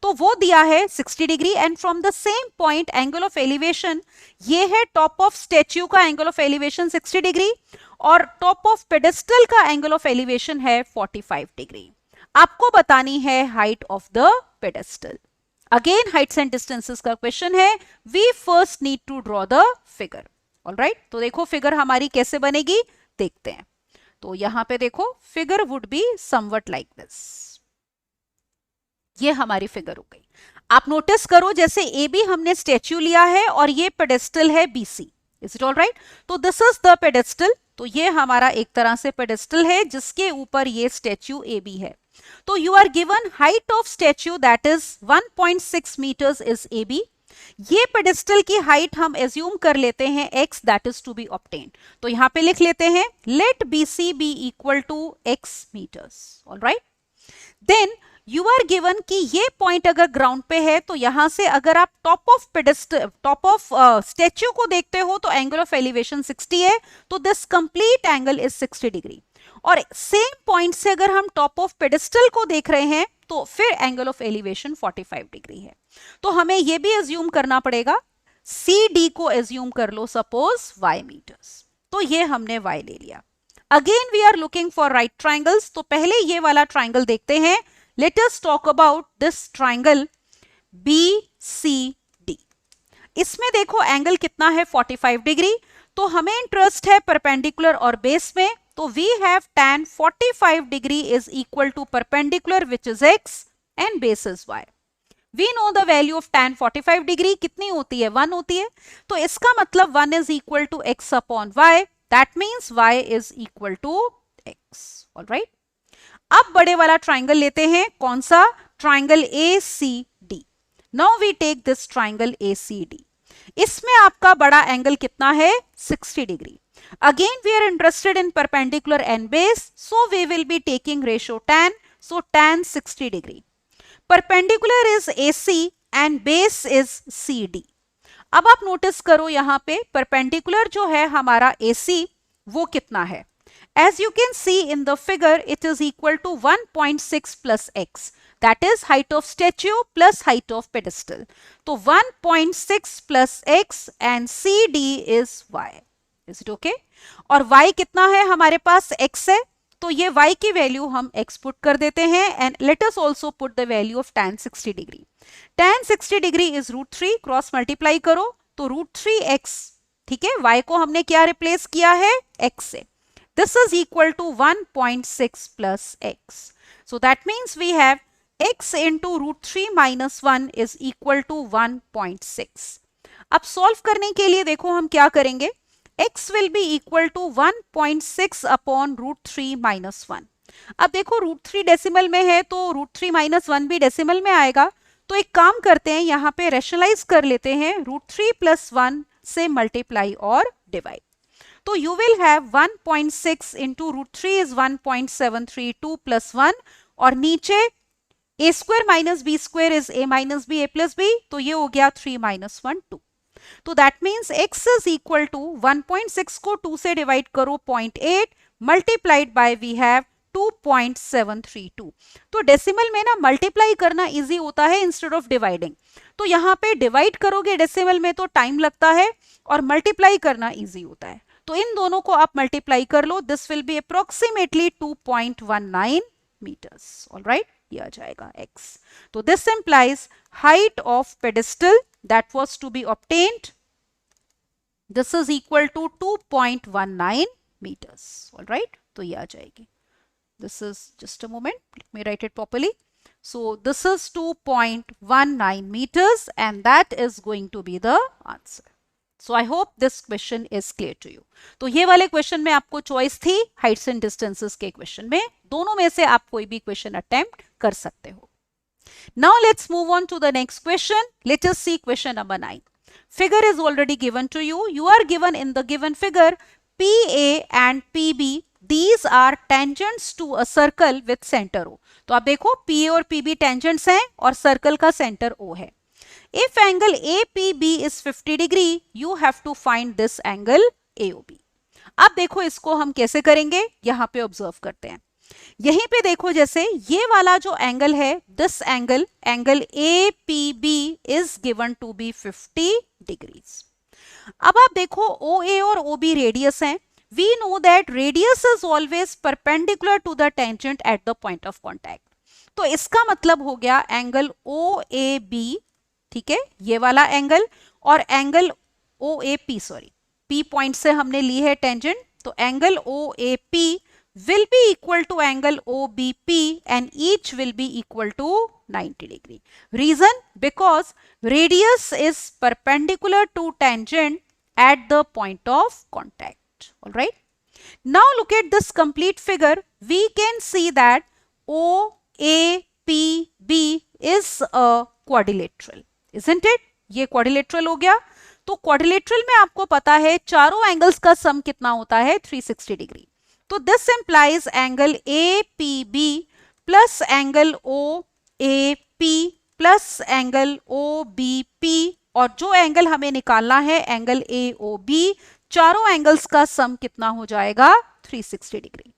तो वो दिया है 60 degree, and from the same point angle of elevation, ये है टॉप ऑफ स्टैच्यू का एंगल ऑफ एलिवेशन 60 डिग्री, और टॉप ऑफ पेडेस्टल का एंगल ऑफ एलिवेशन है 45 डिग्री। आपको बतानी है height of the pedestal. Again heights and distances का क्वेश्चन है, we first need to draw the figure. Alright, तो देखो फिगर हमारी कैसे बनेगी, देखते हैं। तो यहां पे देखो figure would be something like this. ये हमारी फिगर हो गई। आप नोटिस करो, जैसे ए बी हमने स्टैच्यू लिया है और ये पेडेस्टल है BC। Is it all right? तो दिस इज द पेडेस्टल, तो ये हमारा एक तरह से पेडेस्टल है जिसके ऊपर ये स्टैच्यू AB है। तो you are given height of statue that is 1.6 metres is AB। ये पेडेस्टल की हाइट हम एज्यूम कर लेते हैं x, that is to be obtained. तो यहां पे लिख लेते हैं let BC be equal to x metres. All right, then you are given कि ये पॉइंट अगर ग्राउंड पे है तो यहां से अगर आप टॉप ऑफ स्टेच्यू को देखते हो तो एंगल ऑफ एलिवेशन 60 है, तो this complete angle is 60 degree. और सेम पॉइंट से अगर हम टॉप ऑफ पेडिस्टल को देख रहे हैं तो फिर एंगल ऑफ एलिवेशन 45 डिग्री है। तो हमें यह भी एज्यूम करना पड़ेगा, सी डी को एज्यूम कर लो सपोज y मीटर्स, तो ये हमने y ले लिया। Again we are looking for right triangles, तो पहले ये वाला ट्राइंगल देखते हैं। Let us talk about this triangle BCD। इसमें देखो एंगल कितना है 45 डिग्री, तो हमें इंटरेस्ट है परपेंडिकुलर और बेस में, तो we have tan 45 degree is equal to perpendicular which is x and base is y। We know the value of tan 45 degree कितनी होती है, 1 होती है, तो इसका मतलब 1 is equal to x upon y, that means y is equal to x। Alright, अब बड़े वाला ट्राइंगल लेते हैं, कौन सा, triangle ACD। Now we take this triangle ACD। इसमें आपका बड़ा एंगल कितना है, 60 degree. Again we are interested in perpendicular and base, so we will be taking ratio tan, so tan 60 degree. Perpendicular is AC and base is CD। अब आप notice करो यहां पे परपेंडिकुलर जो है हमारा AC वो कितना है, as you can see in the figure it is equal to 1.6 plus x, that is height of statue plus height of pedestal, तो 1.6 plus x and CD is y, is it okay? और y कितना है हमारे पास, x है, तो ये y की value हम x पुट कर देते हैं and let us also put the value of tan 60 degree. tan 60 degree is √3, cross multiply करो तो √3x, ठीक है, y को हमने क्या रिप्लेस किया है, x से। This is equal to 1.6 plus x. So that means we have x into √3 minus 1 is equal to 1.6. अब सॉल्व करने के लिए देखो हम क्या करेंगे, x will be equal to 1.6 upon √3 minus 1. अब देखो √3 डेसिमल में है तो √3 minus 1 भी डेसिमल में आएगा, तो एक काम करते हैं यहाँ पे रैशनलाइज कर लेते हैं, √3 plus 1 से मल्टीप्लाई और डिवाइड, तो you will have 1.6 into √3 is 1.732 plus 1, और नीचे a square minus b square is a minus b a plus b, तो ये हो गया 3 minus 1 2, तो that means x is equal to 1.6 को 2 से डिवाइड करो 0.8 multiplied by we have 2.732। तो डेसिमल में ना मल्टीप्लाई करना इजी होता है इंस्टेड ऑफ डिवाइडिंग, तो यहाँ पे डिवाइड करोगे डेसिमल में तो टाइम लगता है और मल्टीप्लाई करना इजी होता है, तो इन दोनों को आप मल्टीप्लाई कर लो, this will be approximately 2.19 metres. All right, ये आ जाएगा x। तो this implies height of pedestal that was to be obtained, this is equal to 2.19 metres. All right, तो ये आ जाएगी, this is just a moment, let me write it properly. So this is 2.19 meters and that is going to be the answer. So I hope this question is clear to you. तो ये वाले question में आपको choice थी Heights and distances के question में, दोनों में से आप कोई भी क्वेश्चन अटेम्प्ट कर सकते हो। Now let's move on to the next question. Let us see question number 9. Figure is already given to you. You are given in the given figure PA and PB. These are tangents to a circle with center O. तो आप देखो PA और PB tangents हैं और circle का centre O है। If angle APB is 50 degree, you have to find this angle AOB. अब देखो इसको हम कैसे करेंगे, यहाँ पे ऑब्जर्व करते हैं। यहीं पे देखो जैसे ये वाला जो एंगल है, this angle APB is given to be 50 degrees. अब आप देखो OA और OB रेडियस हैं। We know that radius is always perpendicular to the tangent at the point of contact. तो इसका मतलब हो गया एंगल OAB, ठीक है, ये वाला एंगल, और angle OAP, sorry P point से हमने ली है टेंजेंट, तो angle OAP will be equal to angle OBP and each will be equal to 90 degree. Reason? Because radius is perpendicular to tangent at the point of contact. All right. Now look at this complete figure. We can see that OAPB is a quadrilateral, isn't it? ये quadrilateral हो गया। तो quadrilateral में आपको पता है चारों angles का सम कितना होता है, 360 डिग्री। तो this implies angle APB plus angle A P plus angle O B P, और जो एंगल हमें निकालना है एंगल ए ओ बी, चारों एंगल्स का सम कितना हो जाएगा 360 degree.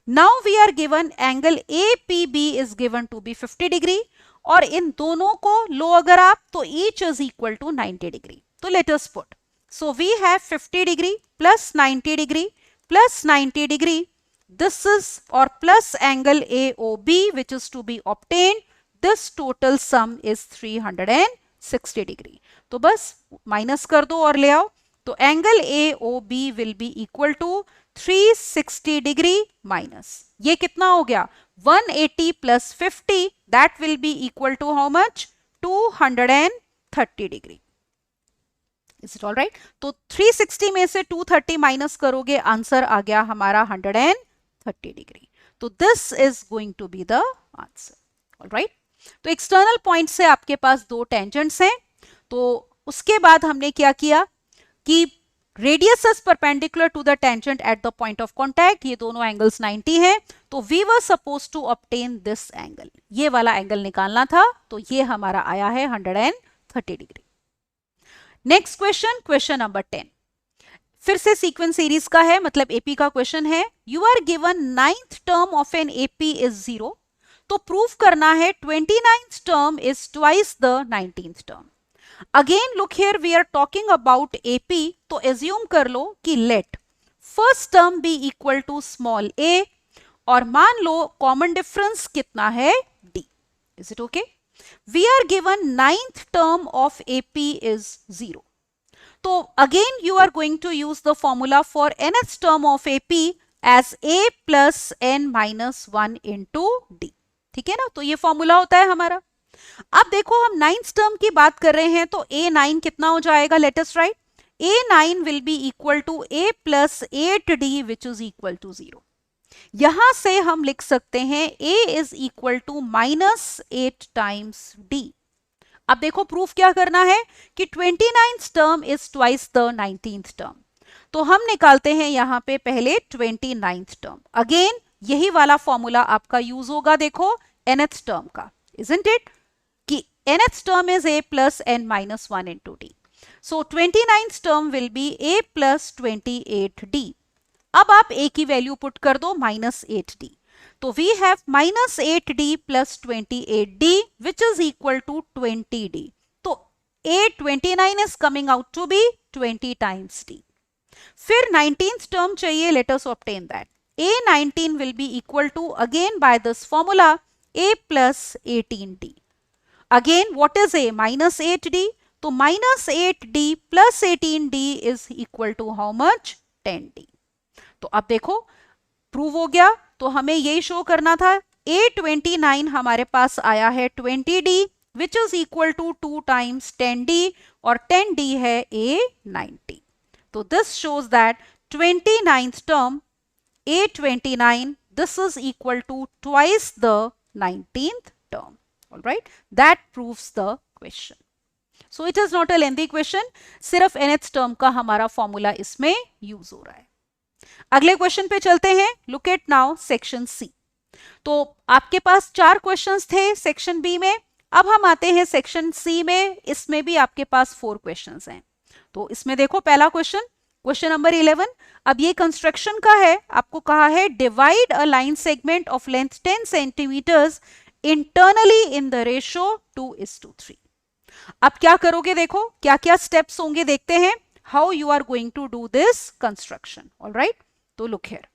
Now we are given angle A P B is given to be 50 degree, और इन दोनों को लो अगर आप तो each is equal to 90 degree. तो let us put, so we have 50 degree plus 90 degree plus 90 degree, this is or plus angle AOB which is to be obtained, this total sum is 360 degree। तो बस minus कर दो और ले आओ, तो angle AOB will be equal to 360 degree minus, ये कितना हो गया 180 plus 50, that will be equal to how much 230 degree. Is it all right? तो 360 में से 230 माइनस करोगे, आंसर आ गया हमारा 130 डिग्री। तो this is going to be the answer. Alright, तो एक्सटर्नल पॉइंट से आपके पास दो टेंजेंट्स हैं, तो उसके बाद हमने क्या किया कि radius is perpendicular to the tangent at the point of contact, ये दोनों एंगल्स 90 हैं, तो we were suppose to obtain this angle, ये वाला एंगल निकालना था, तो ये हमारा आया है 130 degree. Next question, question number 10, फिर से सीक्वेंस सीरीज का है, मतलब एपी का क्वेश्चन है। You are given 9th term of an AP is 0, तो प्रूफ करना है 29th term is twice the 19th term. Again look here, we are talking about AP, तो एज्यूम कर लो कि let first term be equal to small a, और मान लो कॉमन डिफरेंस कितना है d. Is it okay? We are given 9th term of AP is 0, तो again you are going to use the formula for nth term of AP as a plus n minus 1 into d। ठीक है ना, तो ये formula होता है हमारा। अब देखो हम 9th टर्म की बात कर रहे हैं, तो a9 कितना हो जाएगा, late us right, a9 will be equal to a plus 8d which is equal to 0। यहां से हम लिख सकते हैं a is equal to minus 8 times d। अब देखो प्रूफ क्या करना है कि 29th term is twice the 19th term, तो हम निकालते हैं यहां पे पहले 29th टर्म। अगेन यही वाला फॉर्मूला आपका यूज होगा, देखो nth टर्म का, इजंट इट, कि nth term is a plus n minus 1 into d, so 29th term will be a plus 28d। अब आप a की वैल्यू पुट कर दो -8d, तो we have -8d plus 28d which is equal to 20d, तो a29 is coming out to be 20 times d। फिर 19th term चाहिए, let us obtain that, a19 will be equal to again by this formula a plus 18d। again what is a, -8d, तो -8d plus 18d is equal to how much 10d। तो अब देखो prove हो गया, तो हमें यही show करना था, a29 हमारे पास आया है 20d which is equal to 2 times 10d, और 10d है a90। तो this shows that 29th term a29 this is equal to twice the 19th term. Alright, that proves the question. So it is not a lengthy question, सिर्फ nth term का हमारा formula इसमें use हो रहा है। अगले question पे चलते हैं, look at now section C. तो आपके पास 4 क्वेश्चंस थे सेक्शन बी में, अब हम आते हैं सेक्शन सी में, इसमें भी आपके पास 4 क्वेश्चंस हैं। तो इसमें देखो पहला क्वेश्चन, क्वेश्चन नंबर 11, अब ये कंस्ट्रक्शन का है, आपको कहा है divide a line segment of length 10 centimetres internally in the ratio 2:3। अब क्या करोगे, देखो क्या क्या स्टेप्स होंगे, देखते हैं how you are going to do this construction. Alright, तो लुक हियर,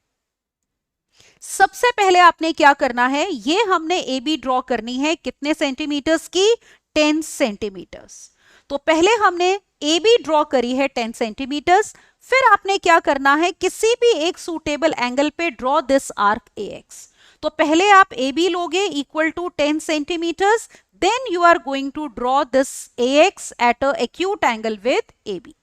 सबसे पहले आपने क्या करना है, ये हमने ए बी ड्रॉ करनी है, कितने सेंटीमीटर्स की, 10 सेंटीमीटर्स। तो पहले हमने ए बी ड्रॉ करी है 10 सेंटीमीटर्स, फिर आपने क्या करना है, किसी भी एक सूटेबल एंगल पे draw this arc A X. तो पहले आप ए बी लोगे equal to 10 centimetres, then you are going to draw this A X at a acute angle with A B.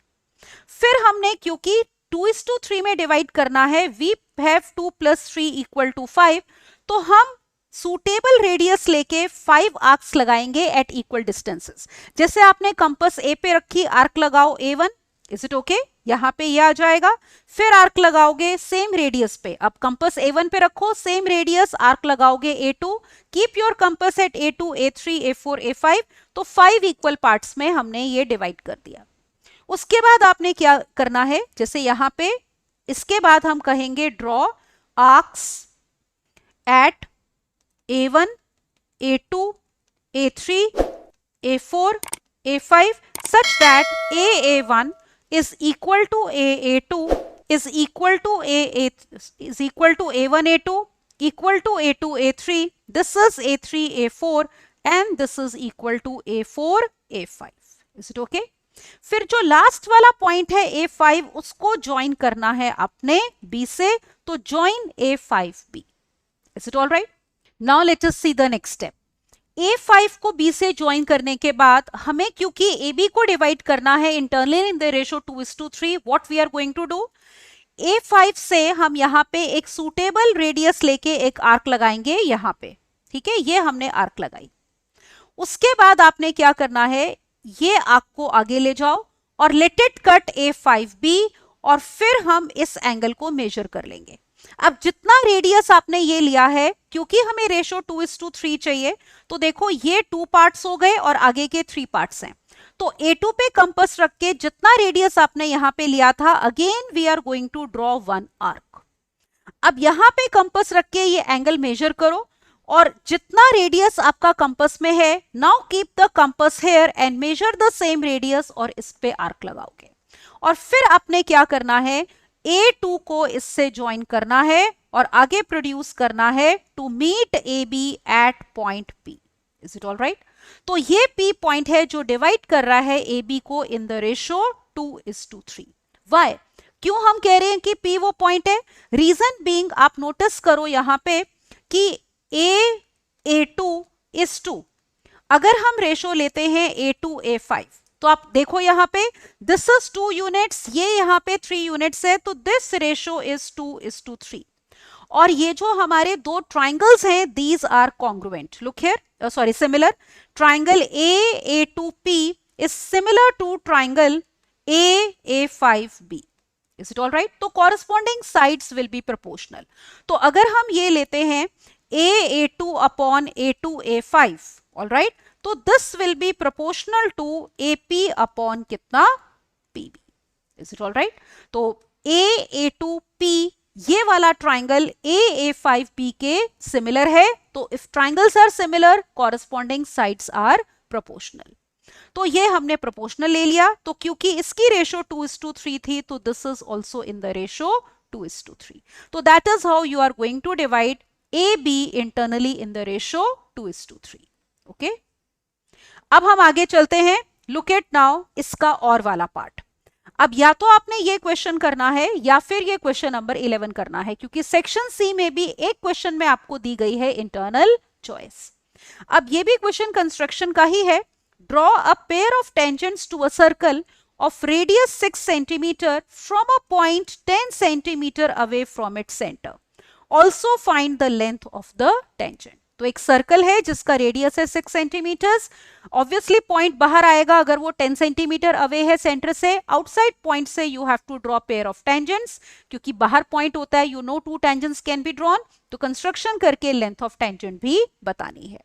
फिर हमने, क्योंकि 2:3 में डिवाइड करना है, वी हैव 2 + 3 = 5, तो हम सूटेबल रेडियस लेके 5 आर्क्स लगाएंगे एट इक्वल डिस्टेंसेस। जैसे आपने कंपास ए पे रखी, आर्क लगाओ A1, इज इट ओके? यहाँ पे ये आ जाएगा, फिर आर्क लगाओगे सेम रेडियस पे, अब कंपास A1 पे रखो, सेम रेडियस, आर्क लगाओगे A2, keep your compass eight A2, A3, A4, A5, तो 5 इक्वल पार्ट्स में हमने ये डिवाइड कर दिया। उसके बाद आपने क्या करना है, जैसे यहाँ पे इसके बाद हम कहेंगे draw arcs at A1, A2, A3, A4, A5 such that AA1 is equal to AA2 is equal to is equal to A1 A2 equal to A2 A3, this is A3 A4 and this is equal to A4 A5. Is it okay? फिर जो last वाला point है A5 उसको join करना है अपने B से, तो join A5B. Is it all right? Now let us see the next step. A5 को B से ज्वाइन करने के बाद हमें क्योंकि AB को डिवाइड करना है internally in the ratio 2:3, what we are going to do, A5 से हम यहाँ पे एक सूटेबल रेडियस लेके एक आर्क लगाएंगे यहाँ पे, ठीक है, ये हमने आर्क लगाई। उसके बाद आपने क्या करना है, ये आर्क को आगे ले जाओ और लेट इट कट A5B और फिर हम इस एंगल को मेजर कर लेंगे। अब जितना रेडियस आपने ये लिया है, क्योंकि हमें रेशो 2:3 चाहिए, तो देखो ये 2 पार्ट्स हो गए और आगे के 3 पार्ट्स हैं, तो A2 पे कंपास रख के जितना रेडियस आपने यहां पे लिया था, again we are going to draw one arc. अब यहां पे कंपास रख के ये एंगल मेजर करो और जितना रेडियस आपका कंपास में है, now keep the compass here and measure the same radius और इस पे आर्क लगाओगे। और फिर आपने क्या करना है, A2 को इससे ज्वाइन करना है और आगे प्रोड्यूस करना है to meet AB at point P. Is it all right? तो ये P पॉइंट है जो डिवाइड कर रहा है AB को इन द रेशो 2:3. वाई? क्यों हम कह रहे हैं कि P वो पॉइंट है? रीजन बीइंग, आप नोटिस करो यहां पे कि A2 is 2. अगर हम रेशो लेते हैं A2 A5, तो आप देखो यहां पे दिस इज 2 यूनिट्स, ये यहां पे 3 यूनिट्स है, तो दिस रेशो इज 2:3. और ये जो हमारे दो ट्राइंगल्स हैं, these are congruent. Look here, sorry, similar. Triangle A2P is similar to triangle A5B. Is it all right? तो corresponding sides will be proportional. तो अगर हम ये लेते हैं A2 upon A2 A5, all right, तो this will be proportional to AP upon कितना, PB. Is it all right? तो A2P ये वाला ट्राइंगल A5B के सिमिलर है, तो if triangles are similar, corresponding sides are proportional. तो ये हमने प्रोपोर्शनल ले लिया, तो क्योंकि इसकी रेशो 2:3 थी, तो this is also in the ratio 2:3. तो that is how you are going to divide AB internally in the ratio 2:3. Okay, अब हम आगे चलते हैं. लुक एट नाउ इसका और वाला पार्ट. अब या तो आपने ये क्वेश्चन करना है या फिर ये क्वेश्चन नंबर 11 करना है, क्योंकि सेक्शन सी में भी एक क्वेश्चन में आपको दी गई है इंटरनल चॉइस. अब ये भी क्वेश्चन कंस्ट्रक्शन का ही है. Draw a pair of tangents to a circle of radius 6 centimeter from a point 10 centimeter away from its center. Also find the length of the tangent. तो एक सर्कल है जिसका रेडियस है 6 सेंटीमीटर्स. ऑब्वियसली पॉइंट बाहर आएगा अगर वो 10 centimetre away है सेंटर से. आउटसाइड पॉइंट से you have to draw pair of tangents, क्योंकि बाहर पॉइंट होता है, you know 2 tangents can be drawn, तो कंस्ट्रक्शन करके लेंथ ऑफ टेंजेंट भी बतानी है.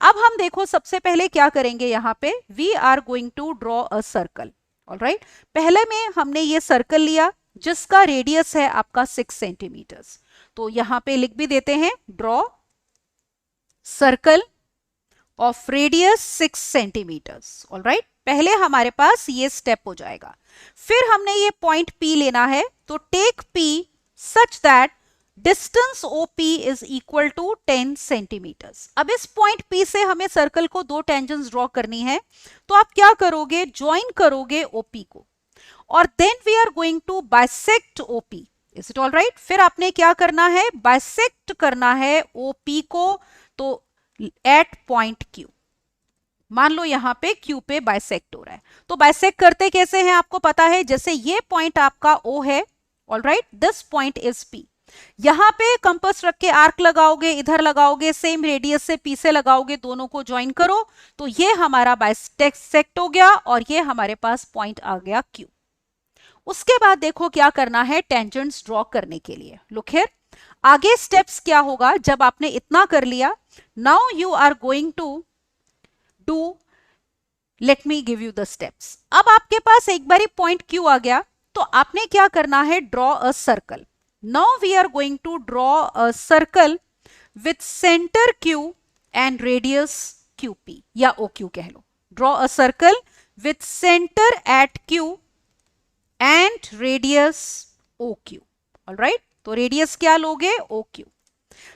अब हम देखो सबसे पहले क्या करेंगे, यहाँ पे we are going to draw a circle. Alright, पहले में हमने ये सर्कल लिया जिसका रेडियस है आपका 6 सेंटीमीटर्स. तो यहां पे लिख भी देते हैं, draw circle of radius 6 centimetres. Alright, पहले हमारे पास ये स्टेप हो जाएगा. फिर हमने ये पॉइंट P लेना है, तो take P such that distance OP is equal to 10 centimetres. अब इस पॉइंट P से हमें सर्कल को 2 टेंजेंट्स ड्रॉ करनी है, तो आप क्या करोगे, ज्वाइन करोगे OP को, और then we are going to bisect OP. Is it all right? फिर आपने क्या करना है, बाइसेक्ट करना है OP को, तो एट पॉइंट Q. मान लो यहां पे Q पे बाइसेक्ट हो रहा है, तो बाइसेक्ट करते कैसे हैं आपको पता है, जैसे ये पॉइंट आपका O है, all right, this point is P. यहां पे कंपास रख के आर्क लगाओगे, इधर लगाओगे, सेम रेडियस से P से लगाओगे, दोनों को ज्वाइन करो, तो ये हमारा बाइसेक्ट हो गया और ये हमारे पास पॉइंट आ गया Q. उसके बाद देखो क्या करना है टेंजेंट्स ड्रॉ करने के लिए। लुक हियर, आगे स्टेप्स क्या होगा जब आपने इतना कर लिया। Now you are going to do, let me give you the steps. अब आपके पास एक बारी पॉइंट Q आ गया तो आपने क्या करना है, draw a circle. Now we are going to draw a circle with centre Q and radius QP या OQ कह लो। Draw a circle with centre at Q and radius OQ। All right, तो रेडियस क्या लोगे, OQ।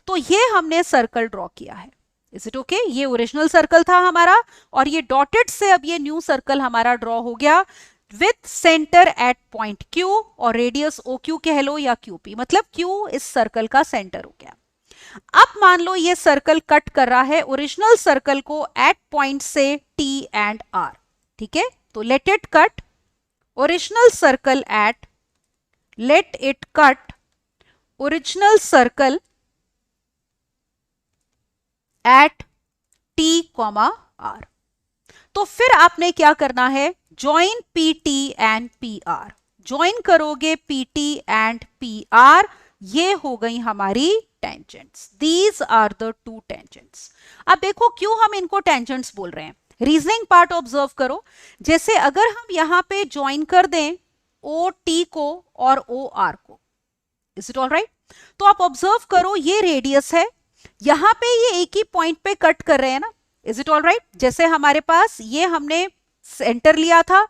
तो ये हमने circle draw किया है। Is it okay? ये ओरिजिनल सर्कल था हमारा और ये डॉटेड से अब ये न्यू सर्कल हमारा ड्रॉ हो गया with centre eight point Q और रेडियस OQ कह लो या QP, मतलब Q इस सर्कल का सेंटर हो गया। अब मान लो ये सर्कल कट कर रहा है ओरिजिनल सर्कल को एट पॉइंट से T एंड R। ठीक है, तो let it cut original circle at, let it cut original circle at T, R। तो फिर आपने क्या करना है, join PT and PR। Join करोगे PT एंड PR, ये हो गई हमारी tangents. These are the two tangents. अब देखो क्यों हम इनको टेंजेंट्स बोल रहे हैं, रीजनिंग पार्ट ऑब्जर्व करो। जैसे अगर हम यहां पे ज्वाइन कर दें OT को और OR को, इज इट ऑल राइट? तो आप ऑब्जर्व करो ये रेडियस है, यहां पे ये एक ही पॉइंट पे कट कर रहे हैं ना, इज इट ऑल राइट? जैसे हमारे पास ये हमने सेंटर लिया था,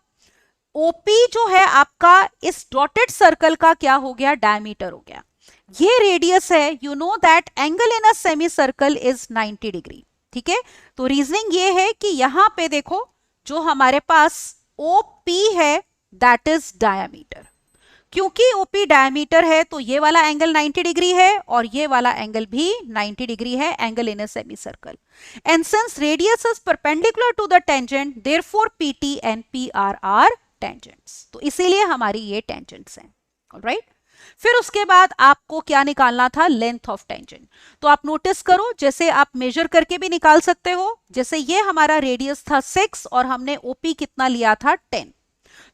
OP जो है आपका इस डॉटेड सर्कल का क्या हो गया, डायमीटर हो गया। ये रेडियस है, you know that angle in a semi circle is 90 degree. ठीक है, तो रीजनिंग ये है कि यहां पे देखो जो हमारे पास OP है दैट इज डायमीटर। क्योंकि OP डायमीटर है तो ये वाला एंगल 90 डिग्री है और ये वाला एंगल भी 90 डिग्री है, angle in a semicircle. And since radius is perpendicular to the tangent, therefore PT and PR are tangents. तो इसीलिए हमारी ये टेंजेंट्स हैं। ऑलराइट, फिर उसके बाद आपको क्या निकालना था, लेंथ ऑफ टेंजेंट। तो आप नोटिस करो, जैसे आप मेजर करके भी निकाल सकते हो। जैसे ये हमारा रेडियस था 6 और हमने OP कितना लिया था, 10।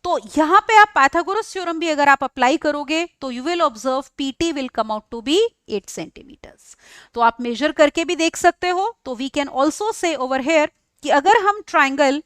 तो यहां पे आप पाइथागोरस थ्योरम भी अगर आप अप्लाई करोगे तो you will observe PT will come out to be 8 centimetres. तो आप मेजर करके भी देख सकते हो। तो we can also say over here कि अगर हम ट्राइंगल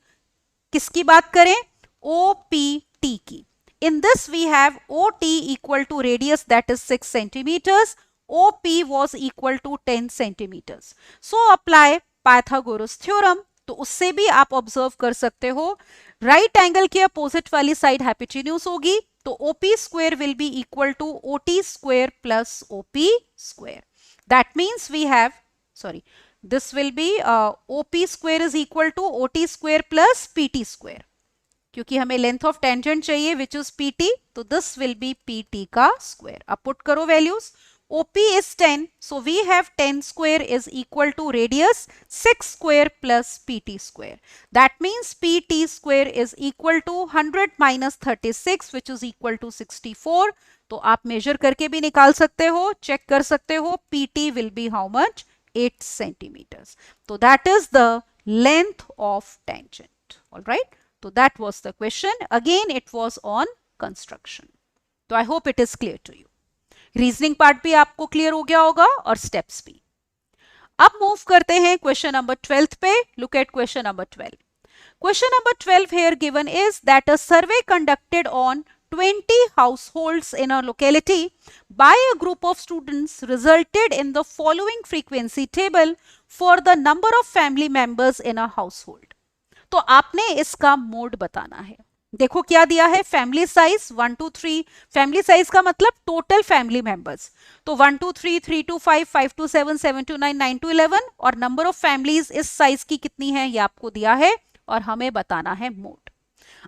किसकी बात करें, OPT की, in this we have OT equal to radius that is 6 centimeters, OP was equal to 10 centimeters. So apply Pythagoras theorem। तो उससे भी आप ऑब्जर्व कर सकते हो, राइट एंगल के अपोजिट वाली साइड हाइपोटेन्यूज होगी तो OP square will be equal to OT square plus OP square. That means we have, sorry, this will be OP square is equal to OT square plus PT square, क्योंकि हमें length of tangent चाहिए which is PT, तो this will B PT का square. अब put करो values, OP is 10, so we have 10 square is equal to radius 6 square plus PT square. That means PT square is equal to 100 minus 36 which is equal to 64. तो आप measure करके भी निकाल सकते हो, चेक कर सकते हो, PT will be how much, 8 centimeters. So that is the length of tangent. All right. So that was the question. Again, it was on construction. So I hope it is clear to you. Reasoning part भी आपको clear हो गया होगा और steps भी। अब move करते हैं क्वेश्चन नंबर 12 पे। Look at question number 12। Question number 12 here given is that a survey conducted on 20 households in a locality by a group of students resulted in the following frequency table for the number of family members in a household. तो आपने इसका mode बताना है। देखो क्या दिया है, family size 1 to 3, family size का मतलब टोटल फैमिली मेंबर्स, तो 1 to 3, 3 to 5, 5 to 7, 7 to 9, 9 to 11 और नंबर ऑफ फैमिलीज इस साइज की कितनी है ये आपको दिया है और हमें बताना है मोड।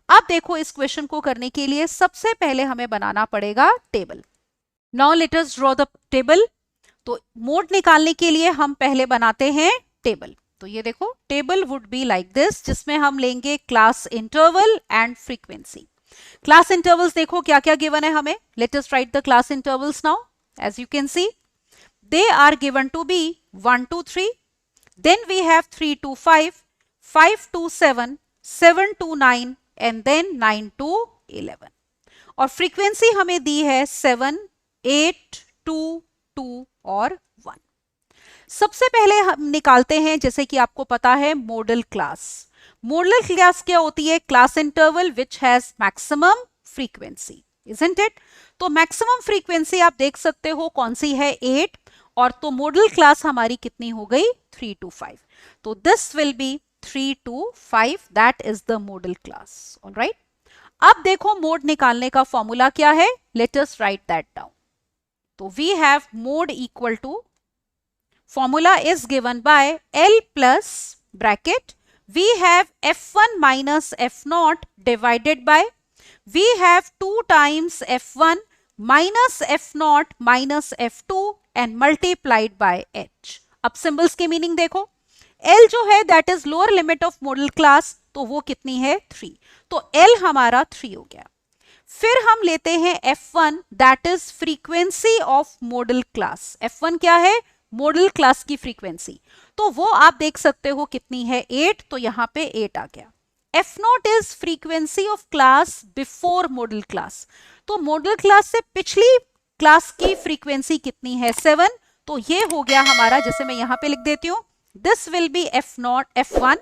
अब देखो इस क्वेश्चन को करने के लिए सबसे पहले हमें बनाना पड़ेगा table. Now let us draw the table. तो मोड निकालने के लिए हम पहले बनाते हैं टेबल। तो ये देखो table would be like this, जिसमें हम लेंगे class interval and frequency. Class intervals देखो क्या क्या गिवन है हमें। Let us write the class intervals now. As you can see they are given to be 1 to 3, then we have 3 to 5, 5 to 7, 7 to 9 and then 9 to 11। और frequency हमें दी है 7, 8, 2, 2 और 1। सबसे पहले हम निकालते हैं, जैसे कि आपको पता है, मॉडल क्लास। मॉडल क्लास क्या होती है? Class interval which has maximum frequency, isn't it? तो मैक्सिमम फ्रीक्वेंसी आप देख सकते हो कौन सी है, 8, और तो मॉडल क्लास हमारी कितनी हो गई, 3 to 5। तो this will be 3 to 5, that is the modal class. All right, अब देखो मोड निकालने का फॉर्मूला क्या है, let us write that down. तो we have mode equal to, formula is given by L plus bracket, we have F1 minus F0 divided by, we have 2 times F1 minus F0 minus F2 and multiplied by H। अब symbols की meaning देखो, L जो है that is lower limit of modal class, तो वो कितनी है, 3, तो L हमारा 3 हो गया। फिर हम लेते हैं F1 that is frequency of modal class। F1 क्या है, मॉडल क्लास की फ्रीक्वेंसी, तो वो आप देख सकते हो कितनी है, 8, तो यहां पे 8 आ गया। F0 is frequency of class before model class, तो मॉडल क्लास से पिछली क्लास की फ्रीक्वेंसी कितनी है, 7, तो ये हो गया हमारा, जैसे मैं यहां पे लिख देती हूं, दिस विल बी F1,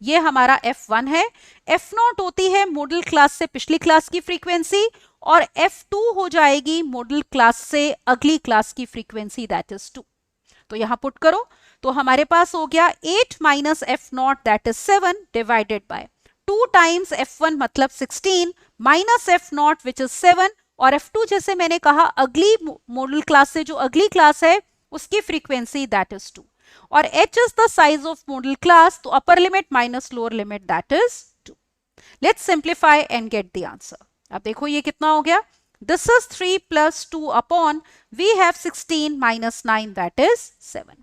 ये हमारा F1 है। F0 होती है मॉडल क्लास से पिछली क्लास की फ्रीक्वेंसी, और F2 हो जाएगी मॉडल क्लास से अगली क्लास की फ्रीक्वेंसी, दैट इज 2। तो यहां पुट करो, तो हमारे पास हो गया 8 minus F0 that is 7 divided by 2 times F1 मतलब 16 माइनस F0 विच इज 7, और F2 जैसे मैंने कहा अगली मॉडल क्लास से जो अगली क्लास है उसकी फ्रीक्वेंसी दैट इज 2, और H is the size of modal class, तो upper limit minus lower limit that is 2। Let's simplify and get the answer. अब देखो ये कितना हो गया, this is 3 plus 2 upon, we have 16 minus 9 that is 7.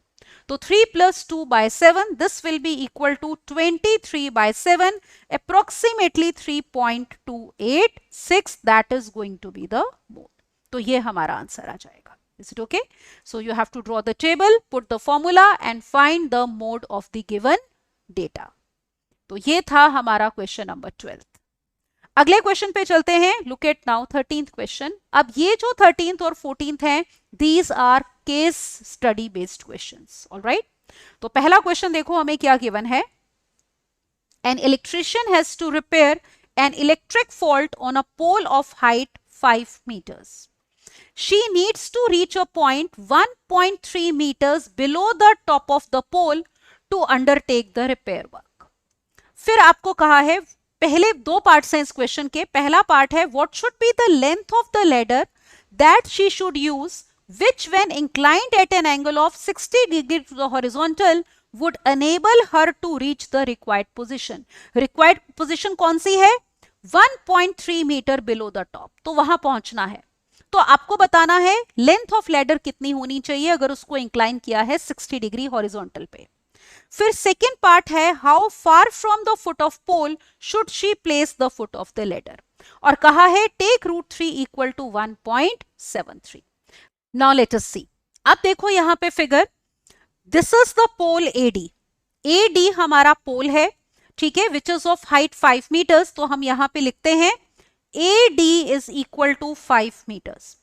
So 3 plus 2 by 7, this will be equal to 23 by 7, approximately 3.286, that is going to be the mode. तो ये हमारा answer आ जाएगा। Is it okay? So you have to draw the table, put the formula and find the mode of the given data. तो ये था हमारा question number 12। अगले question पे चलते हैं, look at now 13th question. अब ये जो 13th और 14th हैं, these are case study based questions. Alright, तो पहला क्वेश्चन देखो हमें क्या गिवन है, an electrician has to repair an electric fault on a pole of height 5 meters. She needs to reach a point 1.3 meters below the top of the pole to undertake the repair work. फिर आपको कहा है, पहले दो parts हैं इस question के। पहला पार्ट है what should be the length of the ladder that she should use which when inclined at an angle of 60 degree to the horizontal would enable her to reach the required position. Required position कौन सी है, 1.3 metre below the top, तो वहां पहुंचना है। तो आपको बताना है लेंथ ऑफ लेडर कितनी होनी चाहिए अगर उसको इंक्लाइन किया है 60 डिग्री हॉरिजॉन्टल पे। फिर सेकेंड पार्ट है how far from the foot of pole should she place the foot of the ladder, और कहा है take √3 equal to 1.73। Now let us see. अब देखो यहां पे figure, this is the pole AD हमारा पोल है, ठीक है, which is of height 5 meters, तो हम यहां पे लिखते हैं AD is equal to 5 meters.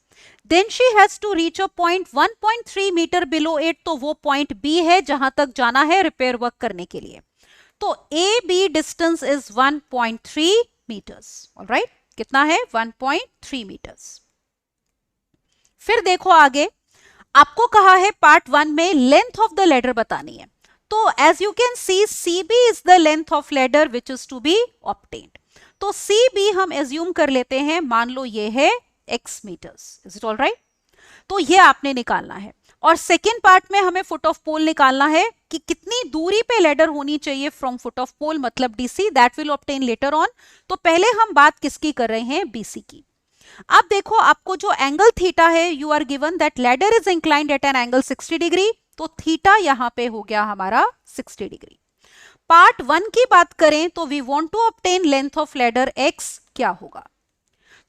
Then she has to reach a point 1.3 meter below it, तो वो पॉइंट B है जहां तक जाना है रिपेयर वर्क करने के लिए। तो AB distance is 1.3 meters. Alright, कितना है, 1.3 meters. फिर देखो आगे, आपको कहा है पार्ट 1 में लेंथ ऑफ द लेडर बतानी है। तो as you can see CB is the length of ladder which is to be obtained. तो CB हम एज्यूम कर लेते हैं, मान लो ये है x meters. Is it all right? तो ये आपने निकालना है। और सेकेंड पार्ट में हमें फुट ऑफ पोल निकालना है कि कितनी दूरी पे लेडर होनी चाहिए फ्रॉम फुट ऑफ पोल, मतलब DC, that will obtain later on. तो पहले हम बात किसकी कर रहे हैं, BC की। अब देखो आपको जो एंगल थीटा है, you are given that ladder is inclined at an angle 60 degree, तो थीटा यहां पे हो गया हमारा 60 डिग्री। पार्ट 1 की बात करें तो we want to obtain length of ladder x, क्या होगा।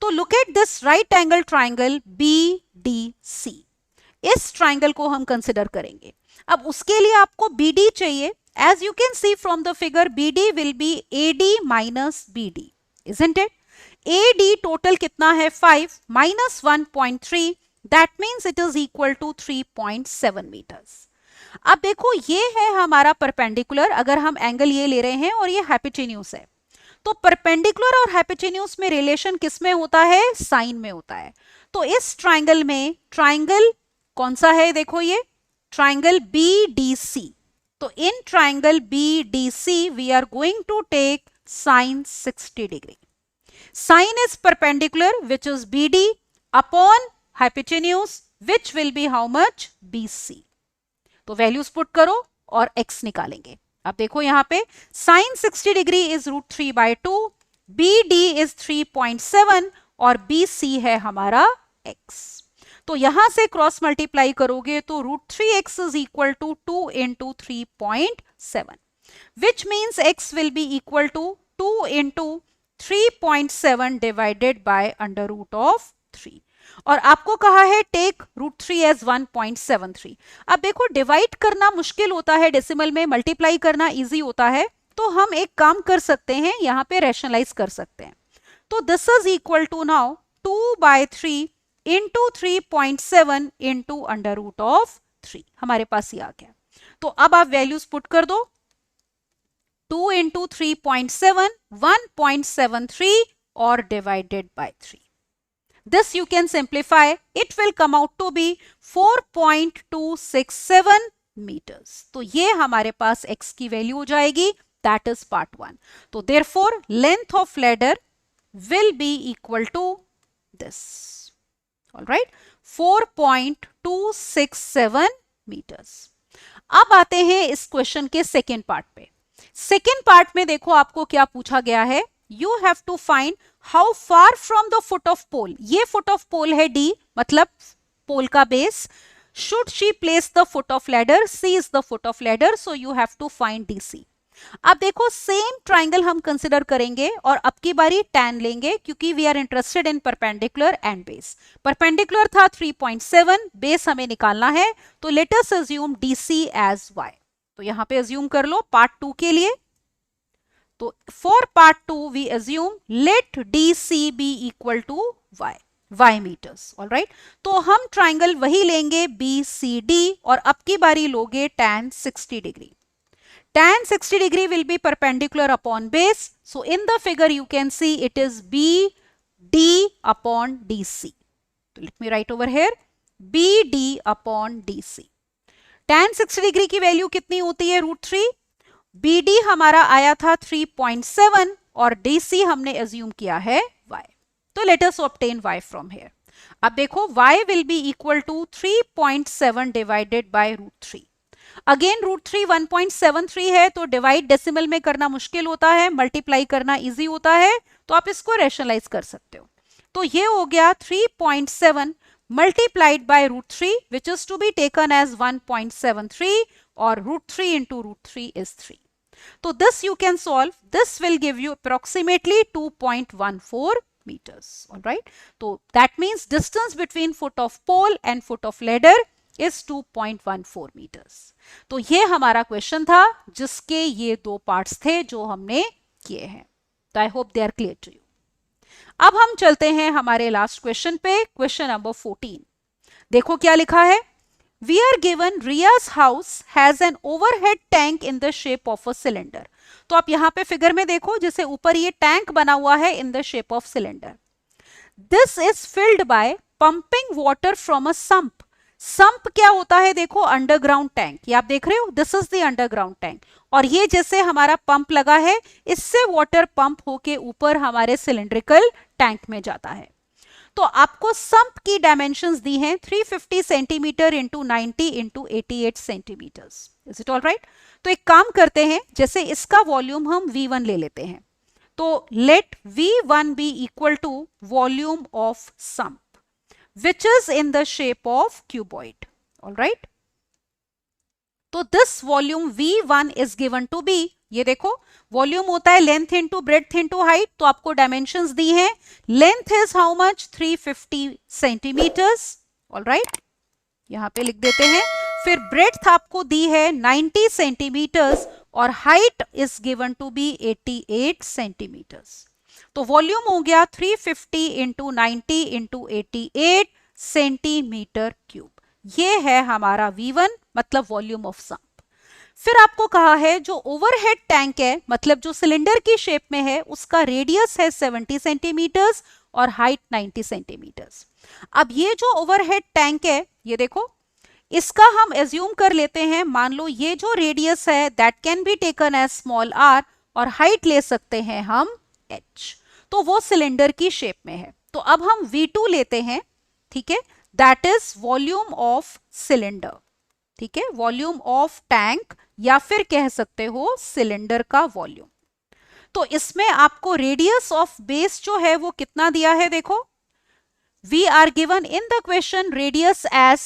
तो look at this right angle triangle BDC, इस ट्राइंगल को हम कंसिडर करेंगे। अब उसके लिए आपको BD चाहिए। As you can see from the figure BD will be AD minus BD, isn't it? AD total कितना है 5 minus 1.3, that means it is equal to 3.7 metres. अब देखो ये है हमारा परपेंडिकुलर, अगर हम एंगल ये ले रहे हैं और ये हाइपोटेन्यूज है, तो परपेंडिकुलर और हाइपोटेन्यूज में रिलेशन किस में होता है, साइन में होता है। तो इस ट्राइंगल में, ट्राइंगल कौन सा है, देखो ये ट्राइंगल BDC। तो in triangle BDC we are going to take sine 60 degree. Sine is perpendicular which is BD upon hypotenuse which will be how much, BC। तो वैल्यूज पुट करो और x निकालेंगे। अब देखो यहां पे sine 60 degree is √3/2, BD is 3.7 और BC है हमारा x। तो यहां से क्रॉस मल्टीप्लाई करोगे तो √3x is equal to 2 into 3.7, which means x will be equal to 2 into 3.7 divided by √3। और आपको कहा है टेक √3 एज 1.73। अब देखो डिवाइड करना मुश्किल होता है डेसिमल में, मल्टीप्लाई करना इजी होता है, तो हम एक काम कर सकते हैं, यहां पे रैशनलाइज कर सकते हैं। तो this is equal to now 2/3 into 3.7 into √3, हमारे पास ये आ गया। तो अब आप वैल्यूज पुट कर दो, 2 इंटू 3.7 1.73 और divided by 3। This you can simplify. It will come out to be 4.267 meters. तो ये हमारे पास x की वैल्यू हो जाएगी, that is part 1. तो therefore length of ladder will be equal to this. All right, 4.267 meters. अब आते हैं इस क्वेश्चन के सेकेंड पार्ट पे। सेकेंड पार्ट में देखो आपको क्या पूछा गया है, you have to find how far from the foot of pole, ये foot of pole है D, मतलब पोल का base, should she place the foot of ladder, C is the foot of ladder, so you have to find DC. अब देखो same triangle हम consider करेंगे और अब की बारी tan लेंगे, क्योंकि we are interested in perpendicular and base. Perpendicular था 3.7, बेस हमें निकालना है, तो let us assume DC as y। तो यहां पे अज्यूम कर लो पार्ट 2 के लिए। तो for part 2 we assume let DC be equal to y meters. All right, तो हम ट्राइंगल वही लेंगे BCD और अब की बारी लोगे tan 60 degree. tan 60 degree will be perpendicular upon base, so in the figure you can see it is BD upon DC. So let me write over here BD upon DC. tan 60 degree की value कितनी होती है, √3। BD हमारा आया था 3.7 और DC हमने assume किया है y। तो let us obtain y from here. अब देखो y will be equal to 3.7 divided by √3। Again √3 1.73 है, तो डिवाइड डेसिमल में करना मुश्किल होता है, मल्टीप्लाई करना इजी होता है, तो आप इसको रैशनलाइज कर सकते हो। तो ये हो गया 3.7 multiplied by √3 which is to be taken as 1.73 और √3 इंटू √3 इज 3। तो this you can solve, this will give you approximately 2.14 meters. All right, so that means distance between foot of pole and foot of ladder is 2.14 meters. तो ये हमारा question था जिसके ये दो parts थे जो हमने किए हैं। तो I hope they are clear to you. अब हम चलते हैं हमारे लास्ट क्वेश्चन पे, क्वेश्चन नंबर 14। देखो क्या लिखा है, we are given Ria's house has an overhead tank in the shape of a cylinder. तो आप यहां पे फिगर में देखो, जैसे ऊपर ये टैंक बना हुआ है in the shape of cylinder. This is filled by pumping water from a sump. Sump क्या होता है, देखो अंडरग्राउंड टैंक, ये आप देख रहे हो, this is the underground tank. और ये जैसे हमारा पंप लगा है, इससे वाटर पंप होके ऊपर हमारे सिलिंड्रिकल टैंक में जाता है। तो आपको संप की डायमेंशंस दी हैं 350 centimeter into 90 into 88 centimeters. Is it all right? तो एक काम करते हैं, जैसे इसका वॉल्यूम हम V1 ले लेते हैं, तो let V1 be equal to volume of sump which is in the shape of cuboid. All right, तो this volume V1 is given to be, ये देखो वॉल्यूम होता है length into breadth into height, तो आपको डायमेंशंस दी हैं, length is how much 350 centimeters. All right, यहां पे लिख देते हैं। फिर ब्रेड्थ आपको दी है 90 सेंटीमीटर्स और height is given to be 88 centimeters. तो वॉल्यूम हो गया 350 इंटू 90 इंटू 88 सेंटीमीटर क्यूब। ये है हमारा V1 मतलब वॉल्यूम ऑफ सम्प। फिर आपको कहा है जो ओवरहेड टैंक है मतलब जो सिलेंडर की शेप में है उसका रेडियस है 70 सेंटीमीटर्स और हाइट 90 सेंटीमीटर्स। अब ये जो ओवरहेड टैंक है ये देखो, इसका हम एज्यूम कर लेते हैं, मान लो ये जो रेडियस है that can be taken as small r और हाइट ले सकते हैं हम h। तो वो सिलेंडर की शेप में है। तो अब हम V2 लेते हैं, ठीक है, that is volume of cylinder, ठीक है, वॉल्यूम ऑफ टैंक या फिर कह सकते हो सिलेंडर का वॉल्यूम। तो इसमें आपको रेडियस ऑफ बेस जो है वो कितना दिया है, देखो we are given in the question radius as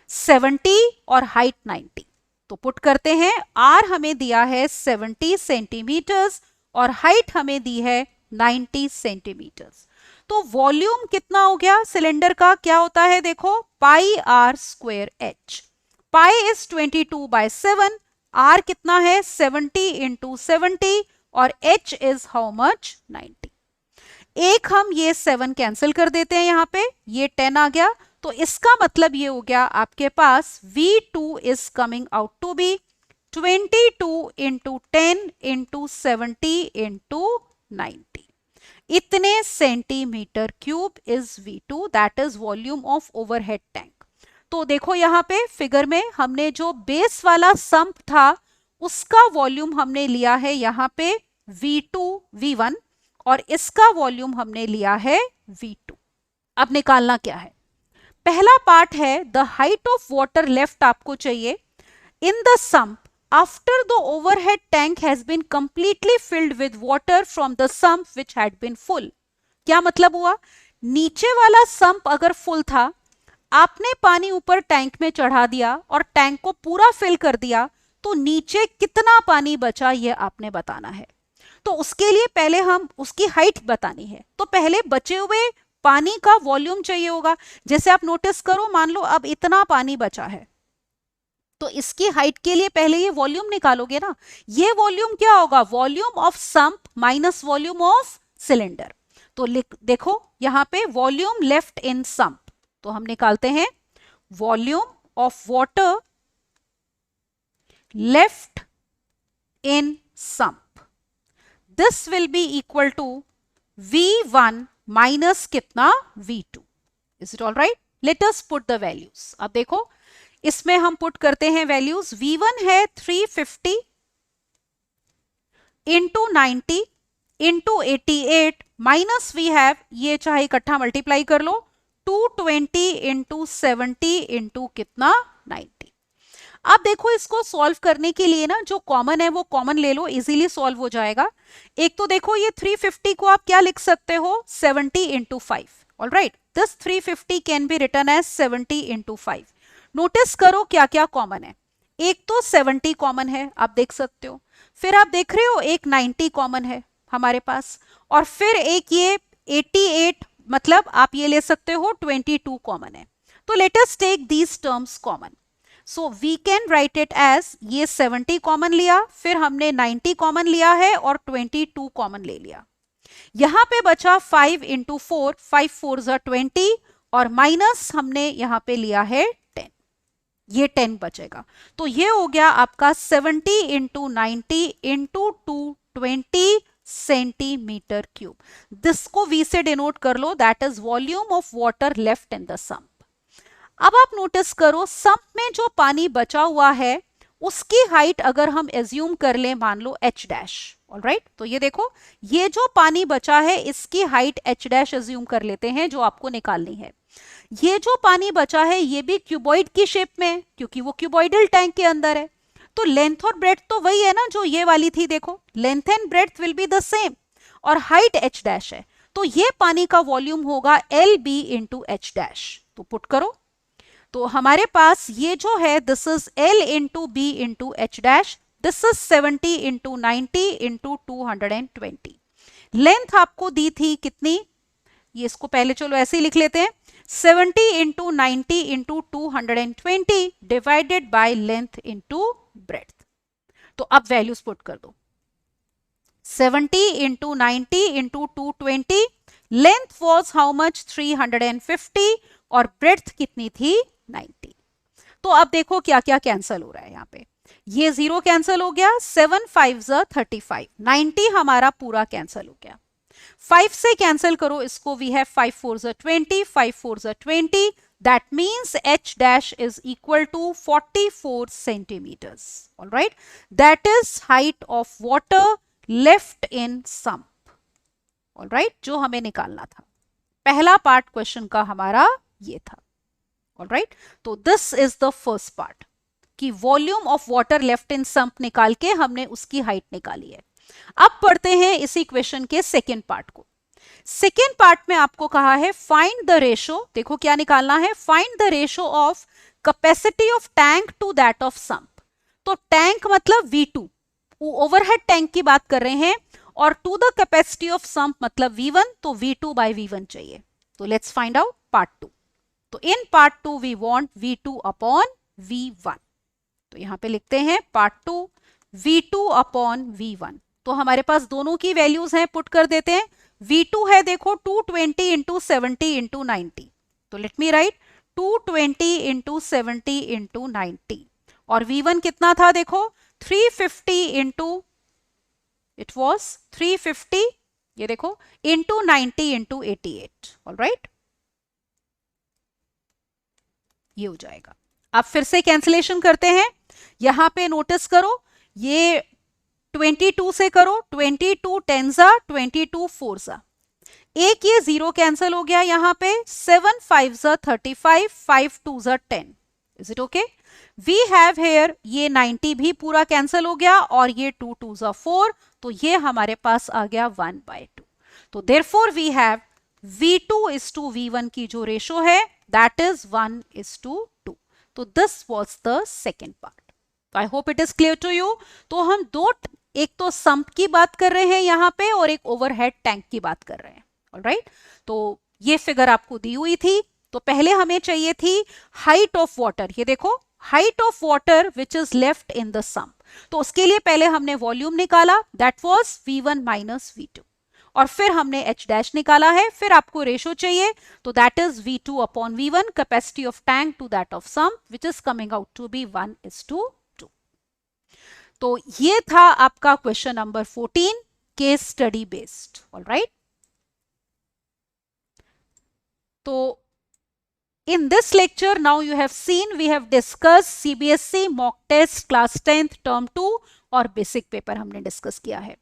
70 और हाइट 90। तो पुट करते हैं, आर हमें दिया है 70 सेंटीमीटर्स और हाइट हमें दी है 90 सेंटीमीटर्स। तो वॉल्यूम कितना हो गया सिलेंडर का, क्या होता है देखो, pi r square h. Pi is 22/7, r कितना है 70 इंटू 70 और एच इज हाउ मच 90। एक हम ये 7 कैंसिल कर देते हैं, यहां पे ये 10 आ गया। तो इसका मतलब ये हो गया आपके पास V2 is coming out to be 22 into 10 into 70 into 90। इतने centimeter cube is V2, that is volume of overhead tank. तो देखो यहाँ पे फिगर में हमने जो बेस वाला सम्प था उसका वॉल्यूम हमने लिया है यहाँ पे V2 V1 और इसका वॉल्यूम हमने लिया है V2। अब निकालना क्या है, पहला पार्ट है the height of water left आपको चाहिए in the sump after the overhead tank has been completely filled with water from the sump which had been full. क्या मतलब हुआ, नीचे वाला सम्प अगर फुल था, आपने पानी ऊपर टैंक में चढ़ा दिया और टैंक को पूरा फिल कर दिया, तो नीचे कितना पानी बचा ये आपने बताना है। तो उसके लिए पहले हम उसकी हाइट बतानी है, तो पहले बचे हुए पानी का वॉल्यूम चाहिए होगा। जैसे आप नोटिस करो, मान लो अब इतना पानी बचा है, तो इसकी हाइट के लिए पहले ये वॉल्यूम निकालोगे ना। ये वॉल्यूम क्या होगा, volume of sump minus volume of cylinder. तो देखो यहां पे वॉल्यूम लेफ्ट इन सम्प, तो हम निकालते हैं volume of water left in sump, this will be equal to V1 minus कितना V2। Is it all right, let us put the values. अब देखो इसमें हम पुट करते हैं वैल्यूज। V1 है 350 into 90 into 88 minus we have, ये चाहे इकट्ठा मल्टीप्लाई कर लो, 220 इंटू 70 इंटू कितना 90। अब देखो इसको सॉल्व करने के लिए ना जो कॉमन है वो कॉमन ले लो, इजीली सॉल्व हो जाएगा। एक तो देखो ये 350 को आप क्या लिख सकते हो, 70 into 5। All right, this 350 can be written as 70 into 5। Notice करो क्या क्या कॉमन है, एक तो 70 कॉमन है आप देख सकते हो, फिर आप देख रहे हो एक 90 कॉमन है हमारे पास, और फिर एक ये 88 मतलब आप ये ले सकते हो 22 कॉमन है। तो let us take these terms common. So we can write it as, ये 70 कॉमन लिया, फिर हमने 90 कॉमन लिया है और 22 कॉमन ले लिया। यहां पे बचा 5 इंटू 4, 5 4 ज़ा 20 और माइनस हमने यहां पे लिया है 10, ये 10 बचेगा। तो ये हो गया आपका 70 into 90 into 220 centimetre cube. This को V से डिनोट कर लो, that is volume of water left in the sump. अब आप नोटिस करो सम्प में जो पानी बचा हुआ है उसकी हाइट अगर हम एज्यूम कर ले, मान लो h डैश। ऑलराइट, तो ये देखो ये जो पानी बचा है इसकी हाइट h डैश एज्यूम कर लेते हैं जो आपको निकालनी है। ये जो पानी बचा है ये भी क्यूबॉइड की शेप में है क्योंकि वो क्यूबॉइडल टैंक के अंदर है। तो लेंथ और ब्रेड्थ तो वही है ना जो ये वाली थी, देखो length and breadth will be the same और हाइट h डैश है, तो ये पानी का वॉल्यूम होगा LB इंटू h डैश। तो पुट करो, तो हमारे पास ये जो है this is L into B into h dash, this is 70 into 90 into 220। Length आपको दी थी कितनी, ये इसको पहले चलो ऐसे ही लिख लेते हैं, 70 into 90 into 220 divided by length into breadth. तो अब वैल्यूज पुट कर दो, 70 into 90 into 220. Length was how much 350 और ब्रेड्थ कितनी थी 90. तो अब देखो क्या क्या कैंसिल हो रहा है यहाँ पे. ये 0 कैंसिल हो गया, 7 5 35, 90 हमारा पूरा कैंसिल हो गया. 5 से कैंसिल करो इसको, we have 5 4 20, 5 4 20. That means h dash is equal to 44 centimeters. All right. That is height of water left in sump. All right. जो हमें निकालना था. पहला पार्ट क्वेश्चन का हमारा ये था. All right. तो this is the first part. कि volume of water left in sump निकाल के हमने उसकी हाइट निकाली है. अब पढ़ते हैं इसी क्वेश्चन के सेकेंड पार्ट को. सेकेंड पार्ट में आपको कहा है फाइंड द रेशो. देखो क्या निकालना है, find the ratio of capacity of tank to that of sump. तो टैंक मतलब V2, ओवरहेड टैंक की बात कर रहे हैं, और to the capacity of sump मतलब V1, तो V2 by V1 चाहिए. तो लेट्स फाइंड आउट पार्ट 2. तो in part 2 we want V2 upon V1. तो यहां पे लिखते हैं पार्ट 2 V2 अपॉन V1. तो हमारे पास दोनों की वैल्यूज हैं, पुट कर देते हैं. V2 है देखो 220 इंटू 70 इंटू 90. तो let me right 220 into 70 into 90. और V1 कितना था देखो 350 इंटू, इट वॉज 350, ये देखो इंटू 90 इंटू 88. ऑलराइट, ये हो जाएगा. अब फिर से कैंसिलेशन करते हैं. यहां पे नोटिस करो, ये 22 से करो, 22 10 22 4 एक ये 0 कैंसिल हो गया. यहां पे 7 5 35, 5 2 10. Is it okay? We have here ये 90 भी पूरा कैंसिल हो गया, और ये 2 2 4, तो ये हमारे पास आ गया 1/2. तो therefore we have V2 is to V1 की जो रेशो है that is 1 is to 2. तो this was the second part. I hope it is clear to you. तो हम दो, एक तो सम्प की बात कर रहे हैं यहाँ पे, और एक ओवरहेड टैंक की बात कर रहे हैं. ऑलराइट, तो ये फिगर आपको दी हुई थी. तो पहले हमें चाहिए थी हाइट ऑफ वाटर. ये देखो height of water which is left in the sump. तो उसके लिए पहले हमने वॉल्यूम निकाला, that was V1 minus V2, और फिर हमने H डैश निकाला है. फिर आपको रेशो चाहिए, तो that is V2 upon V1, capacity of tank to that of sump, which is coming out to be 1 is to 2. तो ये था आपका question number 14, case study based. Alright, तो in this lecture now you have seen we have discussed CBSE mock test class 10th term 2 और basic paper हमने discuss किया है.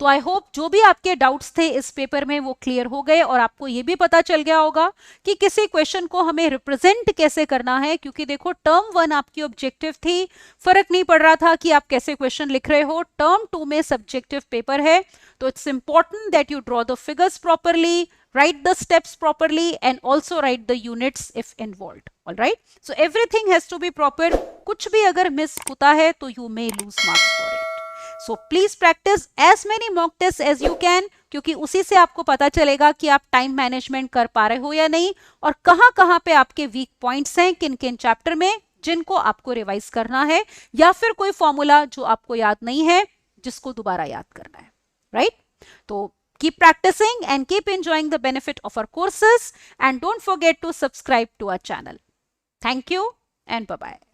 तो आई होप जो भी आपके डाउट्स थे इस पेपर में वो क्लियर हो गए, और आपको ये भी पता चल गया होगा कि किसी क्वेश्चन को हमें रिप्रेजेंट कैसे करना है. क्योंकि देखो टर्म 1 आपकी ऑब्जेक्टिव थी, फर्क नहीं पड़ रहा था कि आप कैसे क्वेश्चन लिख रहे हो. टर्म 2 में सब्जेक्टिव पेपर है, तो it's important that you draw the figures properly, write the steps properly, and also write the units if involved. All right, so everything has to be proper. कुछ भी अगर miss होता है तो you may lose marks for it. So please practice as many mock tests as you can, क्योंकि उसी से आपको पता चलेगा कि आप टाइम मैनेजमेंट कर पा रहे हो या नहीं, और कहाँ पे आपके वीक पॉइंट्स हैं, किन किन चैप्टर में, जिनको आपको रिवाइज करना है, या फिर कोई फॉर्मूला जो आपको याद नहीं है जिसको दोबारा याद करना है. राइट, तो keep practicing and keep enjoying the benefit of our courses, and don't forget to subscribe to our channel. Thank you and bye-bye.